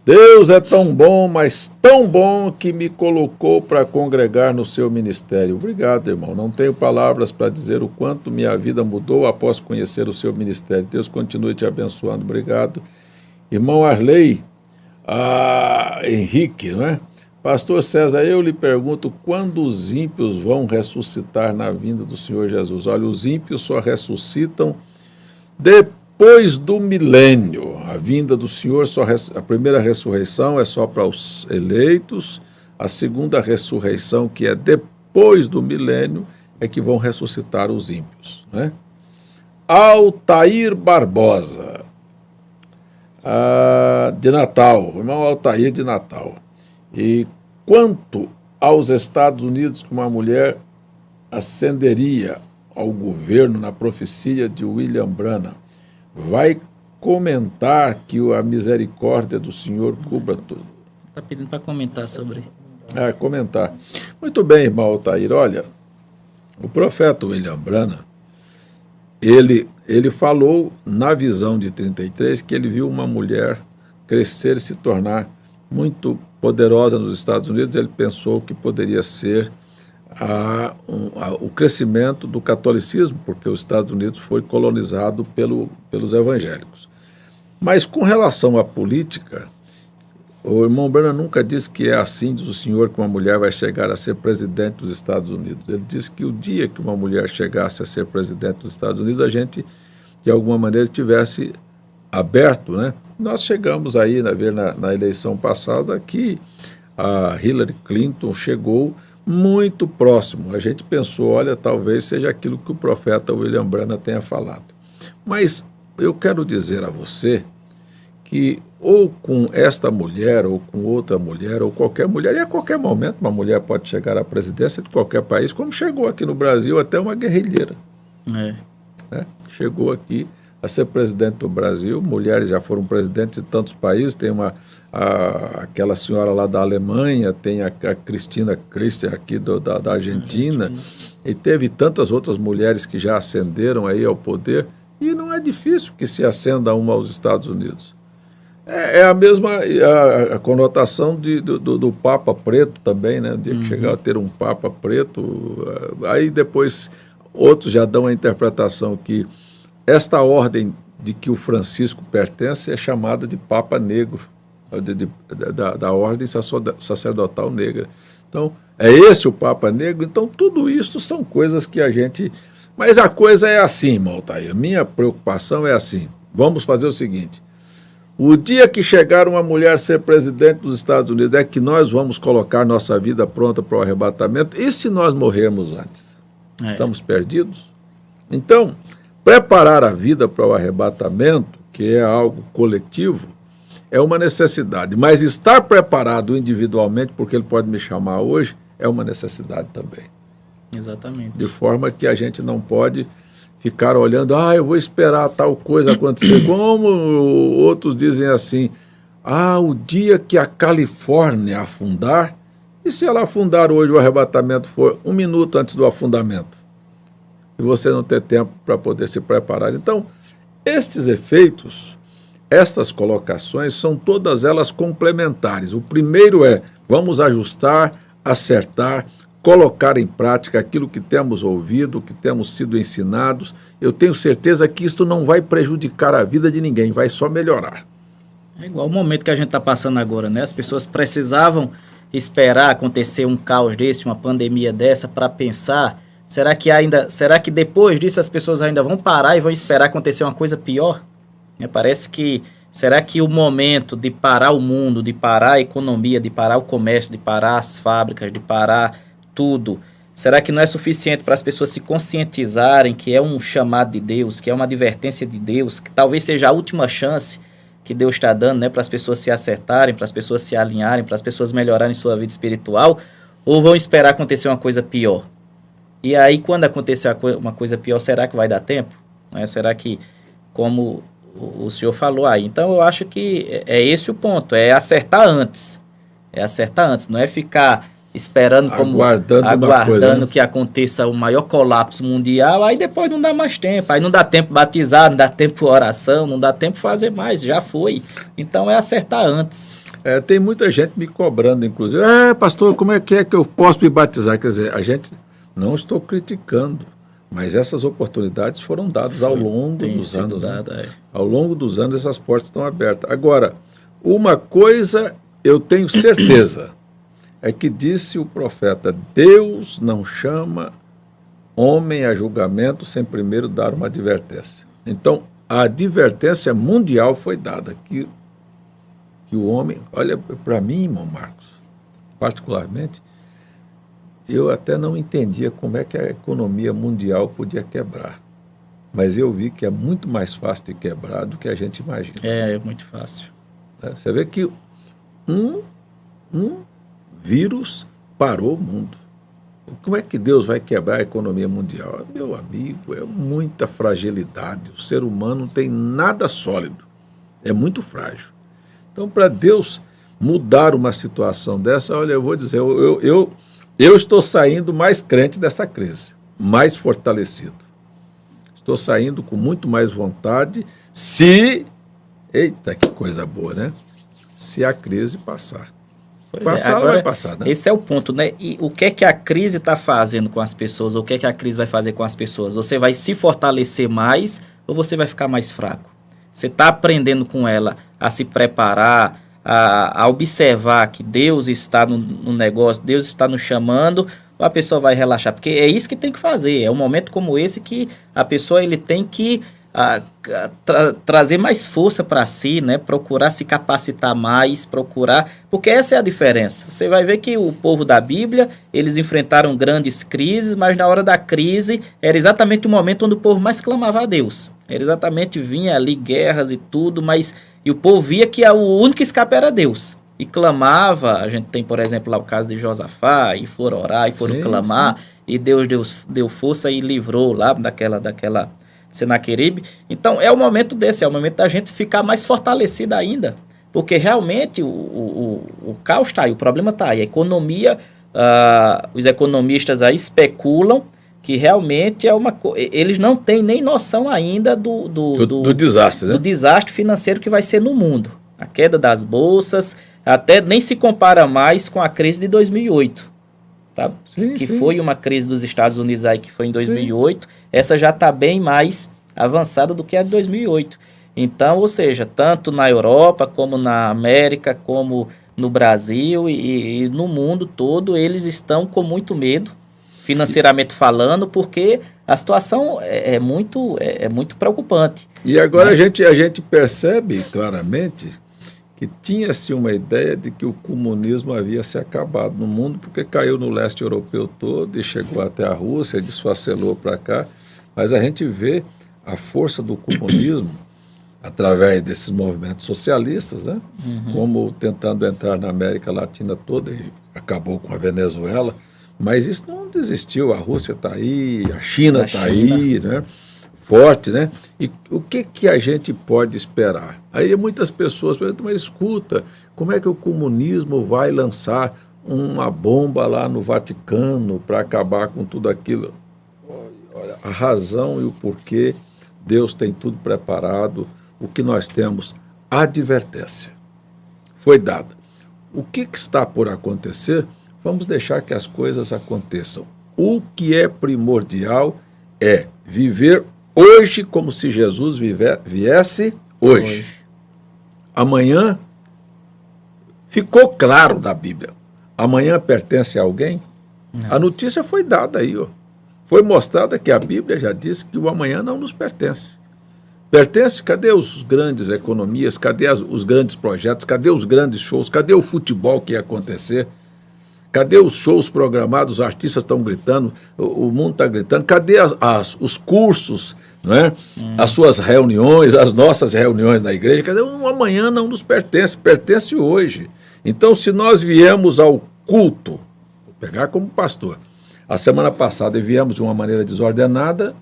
Deus é tão bom, mas tão bom que me colocou para congregar no seu ministério. Obrigado, irmão. Não tenho palavras para dizer o quanto minha vida mudou após conhecer o seu ministério. Deus continue te abençoando. Obrigado. Irmão Arley, Henrique, não é? Pastor César, eu lhe pergunto, quando os ímpios vão ressuscitar na vinda do Senhor Jesus? Olha, os ímpios só ressuscitam depois do milênio. A vinda do Senhor, a primeira ressurreição é só para os eleitos, a segunda ressurreição, que é depois do milênio, é que vão ressuscitar os ímpios, né? Altair Barbosa, de Natal, o irmão Altair de Natal. E quanto aos Estados Unidos, que uma mulher ascenderia ao governo na profecia de William Branham, vai comentar que a misericórdia do Senhor cubra tudo. Está pedindo para comentar sobre. Comentar. Muito bem, irmão Altair. Olha, o profeta William Branham, ele falou na visão de 33 que ele viu uma mulher crescer e se tornar muito poderosa nos Estados Unidos. Ele pensou que poderia ser o crescimento do catolicismo, porque os Estados Unidos foi colonizado pelos evangélicos. Mas com relação à política, o irmão Branham nunca disse que é assim, diz o senhor, que uma mulher vai chegar a ser presidente dos Estados Unidos. Ele disse que o dia que uma mulher chegasse a ser presidente dos Estados Unidos, a gente, de alguma maneira, tivesse aberto, né? Nós chegamos aí a ver na eleição passada que a Hillary Clinton chegou, muito próximo. A gente pensou, olha, talvez seja aquilo que o profeta William Branham tenha falado. Mas eu quero dizer a você que ou com esta mulher, ou com outra mulher, ou qualquer mulher, e a qualquer momento uma mulher pode chegar à presidência de qualquer país, como chegou aqui no Brasil até uma guerrilheira. Né? Chegou aqui a ser presidente do Brasil, mulheres já foram presidentes de tantos países, tem aquela senhora lá da Alemanha, tem a Cristina Kirchner aqui da Argentina, e teve tantas outras mulheres que já ascenderam aí ao poder, e não é difícil que se ascenda uma aos Estados Unidos. É a mesma a conotação do Papa Preto também, né? O dia que chegar a ter um Papa Preto, aí depois outros já dão a interpretação que esta ordem de que o Francisco pertence é chamada de Papa Negro, da ordem sacerdotal negra. Então, é esse o Papa Negro? Então, tudo isso são coisas que a gente... Mas a coisa é assim, Maltair, minha preocupação é assim, vamos fazer o seguinte, o dia que chegar uma mulher ser presidente dos Estados Unidos é que nós vamos colocar nossa vida pronta para o arrebatamento, e se nós morrermos antes? Estamos perdidos? Então, preparar a vida para o arrebatamento, que é algo coletivo, é uma necessidade, mas estar preparado individualmente, porque ele pode me chamar hoje, é uma necessidade também. Exatamente. De forma que a gente não pode ficar olhando, eu vou esperar tal coisa acontecer, como outros dizem assim, o dia que a Califórnia afundar, e se ela afundar hoje, o arrebatamento for 1 minuto antes do afundamento, e você não ter tempo para poder se preparar. Então, estes efeitos, estas colocações, são todas elas complementares. O primeiro é, vamos ajustar, acertar, colocar em prática aquilo que temos ouvido, que temos sido ensinados. Eu tenho certeza que isto não vai prejudicar a vida de ninguém, vai só melhorar. É igual o momento que a gente está passando agora, né? As pessoas precisavam esperar acontecer um caos desse, uma pandemia dessa, para pensar, será que depois disso as pessoas ainda vão parar e vão esperar acontecer uma coisa pior? Parece que, será que o momento de parar o mundo, de parar a economia, de parar o comércio, de parar as fábricas, de parar tudo, será que não é suficiente para as pessoas se conscientizarem que é um chamado de Deus, que é uma advertência de Deus, que talvez seja a última chance que Deus está dando, né, para as pessoas se acertarem, para as pessoas se alinharem, para as pessoas melhorarem sua vida espiritual, ou vão esperar acontecer uma coisa pior? E aí, quando acontecer uma coisa pior, será que vai dar tempo? Será que, como o senhor falou aí? Então, eu acho que é esse o ponto, é acertar antes, não é ficar esperando, aguardando que aconteça o maior colapso mundial, aí depois não dá mais tempo, aí não dá tempo batizar, não dá tempo oração, não dá tempo fazer mais, já foi. Então é acertar antes. Tem muita gente me cobrando, inclusive, pastor, como é que eu posso me batizar? Quer dizer, a gente, não estou criticando, mas essas oportunidades foram dadas ao longo dos anos. Ao longo dos anos essas portas estão abertas. Agora, uma coisa eu tenho certeza, é que disse o profeta, Deus não chama homem a julgamento sem primeiro dar uma advertência. Então, a advertência mundial foi dada, que o homem, olha, para mim, irmão Marcos, particularmente, eu até não entendia como é que a economia mundial podia quebrar. Mas eu vi que é muito mais fácil de quebrar do que a gente imagina. É muito fácil. Você vê que um vírus parou o mundo. Como é que Deus vai quebrar a economia mundial? Meu amigo, é muita fragilidade. O ser humano não tem nada sólido. É muito frágil. Então, para Deus mudar uma situação dessa, olha, eu vou dizer, eu estou saindo mais crente dessa crise, mais fortalecido. Estou saindo com muito mais vontade eita, que coisa boa, né? Se a crise passar. Ela vai passar, né? Esse é o ponto, né? E o que é que a crise está fazendo com as pessoas? Ou o que é que a crise vai fazer com as pessoas? Você vai se fortalecer mais ou você vai ficar mais fraco? Você está aprendendo com ela a se preparar, a observar que Deus está no negócio, Deus está nos chamando, ou a pessoa vai relaxar? Porque é isso que tem que fazer. É um momento como esse que a pessoa ele tem que trazer mais força para si, né? Procurar se capacitar mais, porque essa é a diferença. Você vai ver que o povo da Bíblia, eles enfrentaram grandes crises, mas na hora da crise era exatamente o momento onde o povo mais clamava a Deus. Era exatamente, vinha ali guerras e tudo, e o povo via que o único escape era Deus. E clamava, a gente tem, por exemplo, lá o caso de Josafá, e foram orar, e foram clamar, sim. E Deus deu força e livrou lá daquela Senaqueribe. Então é o momento desse, é o momento da gente ficar mais fortalecida ainda, porque realmente o caos está aí, o problema está aí. A economia, os economistas aí especulam que realmente eles não têm nem noção ainda do desastre, né? Do desastre financeiro que vai ser no mundo. A queda das bolsas até nem se compara mais com a crise de 2008. Tá? Sim. Foi uma crise dos Estados Unidos aí, que foi em 2008, sim. Essa já está bem mais avançada do que a de 2008. Então, ou seja, tanto na Europa, como na América, como no Brasil e no mundo todo, eles estão com muito medo, financeiramente falando, porque a situação é muito preocupante. E agora, né? a gente percebe claramente que tinha-se uma ideia de que o comunismo havia se acabado no mundo, porque caiu no leste europeu todo e chegou até a Rússia, desfacelou para cá, mas a gente vê a força do comunismo através desses movimentos socialistas, né? Uhum. Como tentando entrar na América Latina toda e acabou com a Venezuela, mas isso não desistiu, a Rússia está aí, a China está aí, né? Forte, né? E o que a gente pode esperar? Aí muitas pessoas perguntam, mas escuta, como é que o comunismo vai lançar uma bomba lá no Vaticano para acabar com tudo aquilo? Olha, a razão e o porquê, Deus tem tudo preparado, o que nós temos, advertência. Foi dada. O que está por acontecer? Vamos deixar que as coisas aconteçam. O que é primordial é viver hoje como se Jesus viesse hoje. Amanhã, ficou claro da Bíblia, amanhã pertence a alguém? Não. A notícia foi dada aí, ó. Foi mostrada que a Bíblia já disse que o amanhã não nos pertence. Pertence? Cadê os grandes economias? Cadê os grandes projetos? Cadê os grandes shows? Cadê o futebol que ia acontecer? Cadê os shows programados? Os artistas estão gritando, o mundo está gritando. Cadê os cursos, não é? As suas reuniões, as nossas reuniões na igreja? Cadê? O amanhã não nos pertence, pertence hoje. Então, se nós viemos ao culto, vou pegar como pastor, a semana passada e viemos de uma maneira desordenada,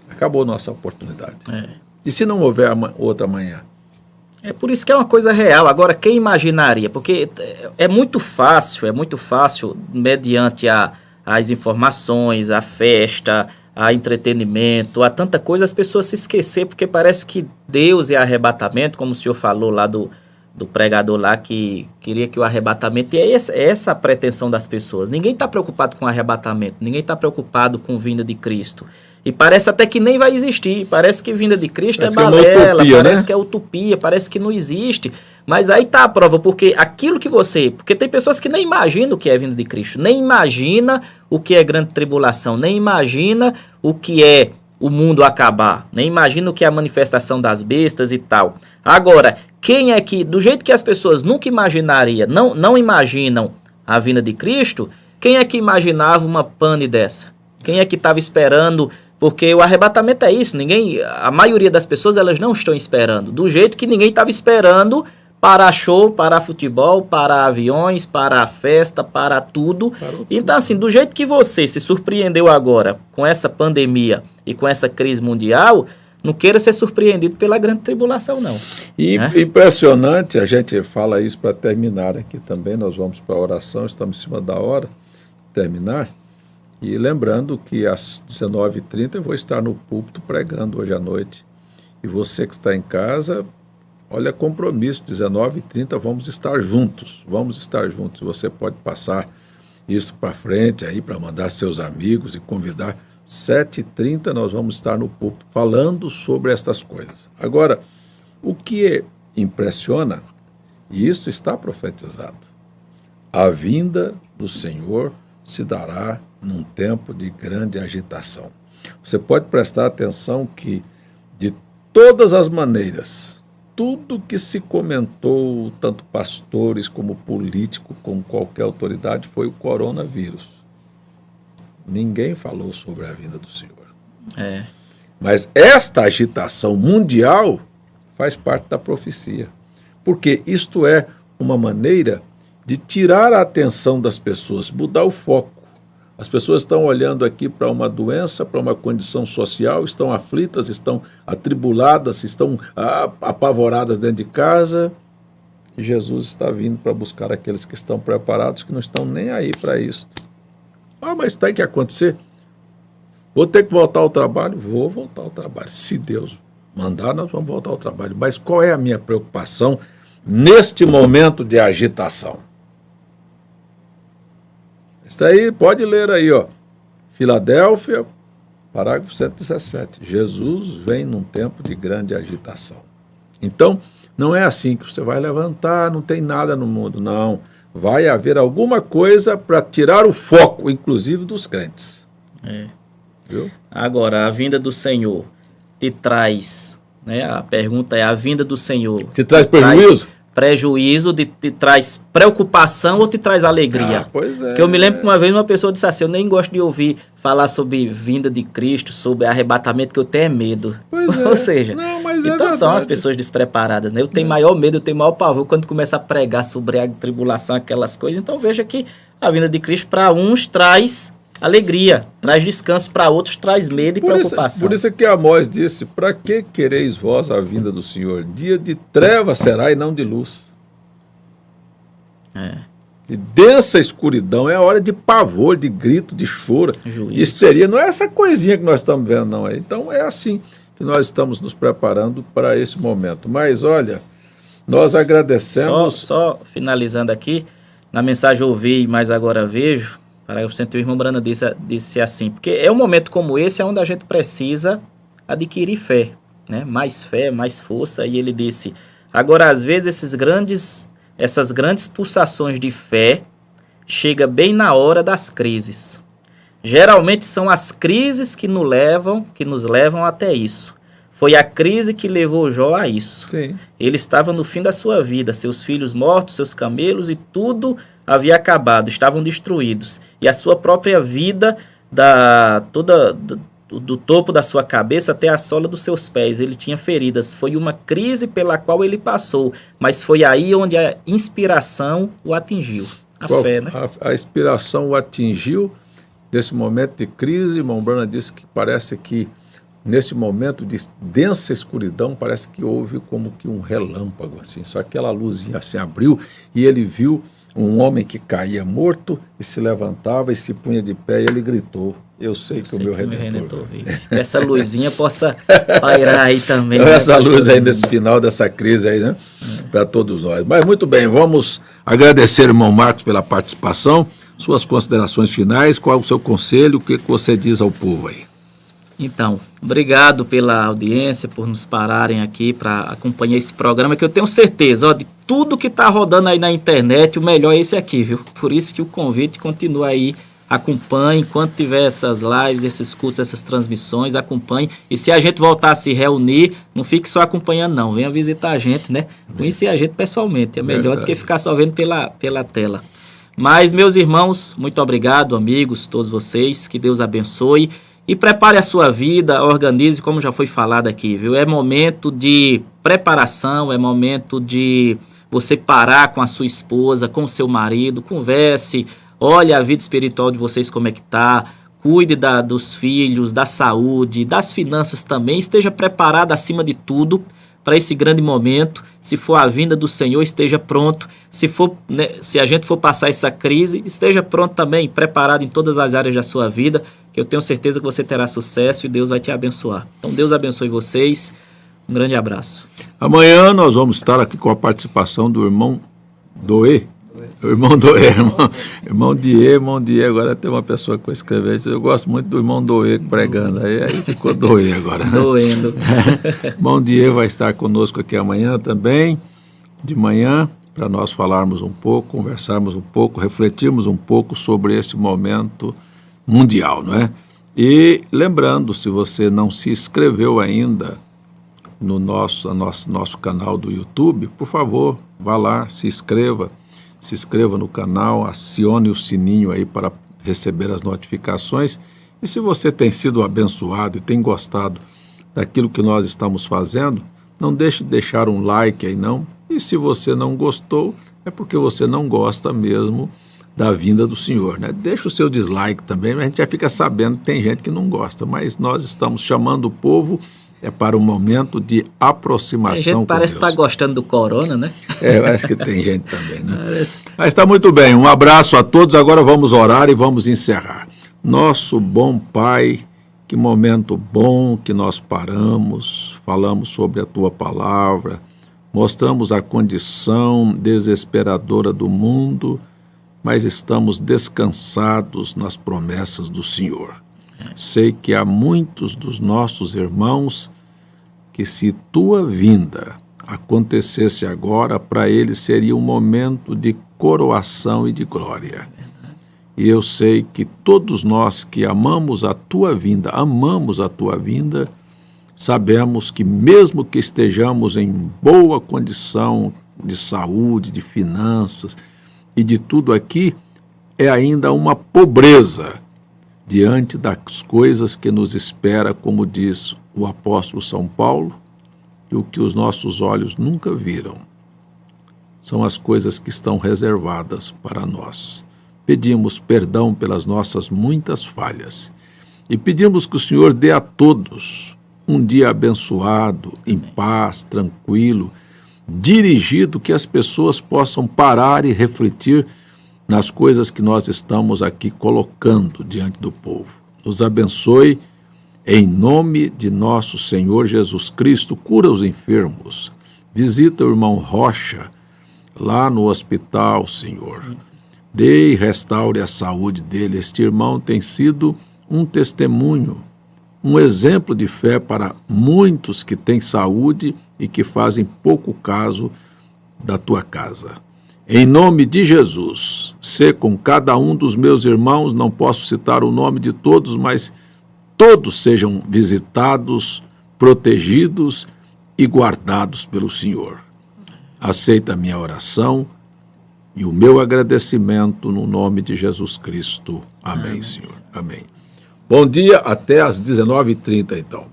acabou nossa oportunidade. E se não houver outra amanhã? É por isso que é uma coisa real. Agora, quem imaginaria? Porque é muito fácil, mediante as informações, a festa, a entretenimento, a tanta coisa, as pessoas se esquecer, porque parece que Deus é arrebatamento, como o senhor falou lá do pregador lá, que queria que o arrebatamento... E é essa a pretensão das pessoas. Ninguém está preocupado com arrebatamento, ninguém está preocupado com vinda de Cristo. E parece até que nem vai existir, parece que vinda de Cristo é balela, parece que é utopia, parece que não existe. Mas aí está a prova, porque aquilo que porque tem pessoas que nem imaginam o que é vinda de Cristo, nem imagina o que é grande tribulação, nem imagina o que é o mundo acabar, nem imagina o que é a manifestação das bestas e tal. Agora, quem é que, do jeito que as pessoas nunca imaginariam, não imaginam a vinda de Cristo, quem é que imaginava uma pane dessa? Quem é que estava esperando? Porque o arrebatamento é isso, a maioria das pessoas elas não estão esperando, do jeito que ninguém estava esperando para show, para futebol, para aviões, para a festa, para tudo. Então assim, do jeito que você se surpreendeu agora com essa pandemia e com essa crise mundial, não queira ser surpreendido pela grande tribulação, não. E impressionante, a gente fala isso para terminar aqui também, nós vamos para a oração, estamos em cima da hora de terminar. E lembrando que às 19h30 eu vou estar no púlpito pregando hoje à noite. E você que está em casa, olha, compromisso, 19h30 vamos estar juntos. Você pode passar isso para frente aí para mandar seus amigos e convidar. 7h30 nós vamos estar no púlpito falando sobre estas coisas. Agora, o que impressiona, e isso está profetizado, a vinda do Senhor se dará num tempo de grande agitação. Você pode prestar atenção que, de todas as maneiras, tudo que se comentou, tanto pastores como políticos, como qualquer autoridade, foi o coronavírus. Ninguém falou sobre a vinda do Senhor. Mas esta agitação mundial faz parte da profecia. Porque isto é uma maneira de tirar a atenção das pessoas, mudar o foco. As pessoas estão olhando aqui para uma doença, para uma condição social, estão aflitas, estão atribuladas, estão apavoradas dentro de casa. E Jesus está vindo para buscar aqueles que estão preparados, que não estão nem aí para isso. Mas tem que acontecer. Vou ter que voltar ao trabalho? Vou voltar ao trabalho. Se Deus mandar, nós vamos voltar ao trabalho. Mas qual é a minha preocupação neste momento de agitação? Isso aí, pode ler aí, ó. Filadélfia, parágrafo 117. Jesus vem num tempo de grande agitação. Então, não é assim que você vai levantar, não tem nada no mundo, não. Vai haver alguma coisa para tirar o foco, inclusive dos crentes. Viu? Agora, a vinda do Senhor te traz, né? A pergunta é, a vinda do Senhor te traz prejuízo? Prejuízo, te traz preocupação ou te traz alegria? Pois é. Porque eu me lembro que uma vez uma pessoa disse assim, eu nem gosto de ouvir falar sobre vinda de Cristo, sobre arrebatamento, que eu tenho medo. Ou seja, então são as pessoas despreparadas, né? Eu tenho maior medo, eu tenho maior pavor quando começa a pregar sobre a tribulação, aquelas coisas. Então veja que a vinda de Cristo para uns traz alegria, traz descanso, para outros traz medo e preocupação. Por isso é que Amós disse, para que quereis vós a vinda do Senhor? Dia de trevas será e não de luz. De densa escuridão, é hora de pavor, de grito, de choro, de histeria. Não é essa coisinha que nós estamos vendo, não. Então é assim que nós estamos nos preparando para esse momento. Mas olha, nós agradecemos... Só finalizando aqui, na mensagem ouvi, mas agora vejo, parágrafo 101, o irmão Brana disse assim, porque é um momento como esse onde a gente precisa adquirir fé, né? Mais fé, mais força, e ele disse, agora às vezes essas grandes pulsações de fé chegam bem na hora das crises. Geralmente são as crises que nos levam até isso. Foi a crise que levou Jó a isso. Sim. Ele estava no fim da sua vida, seus filhos mortos, seus camelos e tudo havia acabado, estavam destruídos. E a sua própria vida, do topo da sua cabeça até a sola dos seus pés, ele tinha feridas. Foi uma crise pela qual ele passou, mas foi aí onde a inspiração o atingiu. Fé, né? A inspiração o atingiu nesse momento de crise. Irmão Brana disse que parece que nesse momento de densa escuridão, parece que houve como que um relâmpago, assim, só aquela luzinha assim abriu e ele viu um homem que caía morto e se levantava e se punha de pé e ele gritou, eu sei que o meu Redentor vive. Que essa luzinha possa pairar aí também. Então, essa luz aí nesse final dessa crise aí, né? Para todos nós. Mas muito bem, vamos agradecer, irmão Marcos, pela participação, suas considerações finais, qual é o seu conselho, o que você diz ao povo aí? Então, obrigado pela audiência, por nos pararem aqui para acompanhar esse programa, que eu tenho certeza, de tudo que está rodando aí na internet, o melhor é esse aqui, viu? Por isso que o convite continua aí, acompanhe, enquanto tiver essas lives, esses cultos, essas transmissões, acompanhe. E se a gente voltar a se reunir, não fique só acompanhando não, venha visitar a gente, né? Conhecer a gente pessoalmente, é melhor do que ficar só vendo pela tela. Mas, meus irmãos, muito obrigado, amigos, todos vocês, que Deus abençoe. E prepare a sua vida, organize, como já foi falado aqui, viu? É momento de preparação, é momento de você parar com a sua esposa, com o seu marido, converse, olhe a vida espiritual de vocês como é que tá, cuide dos filhos, da saúde, das finanças também, esteja preparado acima de tudo para esse grande momento. Se for a vinda do Senhor, esteja pronto. Se a gente for passar essa crise, esteja pronto também, preparado em todas as áreas da sua vida, que eu tenho certeza que você terá sucesso e Deus vai te abençoar. Então Deus abençoe vocês. Um grande abraço. Amanhã nós vamos estar aqui com a participação do irmão Doê. O irmão Doê, irmão Diê, agora tem uma pessoa que vai escrever isso. Eu gosto muito do irmão Doê pregando, aí ficou Doê agora. Doendo. Irmão Diê vai estar conosco aqui amanhã também, de manhã, para nós falarmos um pouco, conversarmos um pouco, refletirmos um pouco sobre este momento mundial, não é? E lembrando, se você não se inscreveu ainda no nosso canal do YouTube, por favor, vá lá, se inscreva no canal, acione o sininho aí para receber as notificações. E se você tem sido abençoado e tem gostado daquilo que nós estamos fazendo, não deixe de deixar um like aí não. E se você não gostou, é porque você não gosta mesmo da vinda do Senhor, né? Deixa o seu dislike também, a gente já fica sabendo que tem gente que não gosta, mas nós estamos chamando o povo para um momento de aproximação com Deus. Parece que está gostando do corona, né? Parece que tem gente também, né? Mas está muito bem, um abraço a todos, agora vamos orar e vamos encerrar. Nosso bom Pai, que momento bom que nós paramos, falamos sobre a Tua Palavra, mostramos a condição desesperadora do mundo, mas estamos descansados nas promessas do Senhor. Sei que há muitos dos nossos irmãos que, se Tua vinda acontecesse agora, para eles seria um momento de coroação e de glória. E eu sei que todos nós que amamos a Tua vinda, sabemos que mesmo que estejamos em boa condição de saúde, de finanças e de tudo aqui, é ainda uma pobreza diante das coisas que nos espera, como diz o apóstolo São Paulo, e o que os nossos olhos nunca viram. São as coisas que estão reservadas para nós. Pedimos perdão pelas nossas muitas falhas e pedimos que o Senhor dê a todos um dia abençoado, em paz, tranquilo, dirigido, que as pessoas possam parar e refletir nas coisas que nós estamos aqui colocando diante do povo. Nos abençoe, em nome de nosso Senhor Jesus Cristo. Cura os enfermos, visita o irmão Rocha lá no hospital, Senhor. Dê e restaure a saúde dele. Este irmão tem sido um testemunho, um exemplo de fé para muitos que têm saúde e que fazem pouco caso da Tua casa. Em nome de Jesus, sê com cada um dos meus irmãos, não posso citar o nome de todos, mas todos sejam visitados, protegidos e guardados pelo Senhor. Aceita a minha oração e o meu agradecimento no nome de Jesus Cristo. Amém, Senhor. Amém. Bom dia, até às 19h30, então.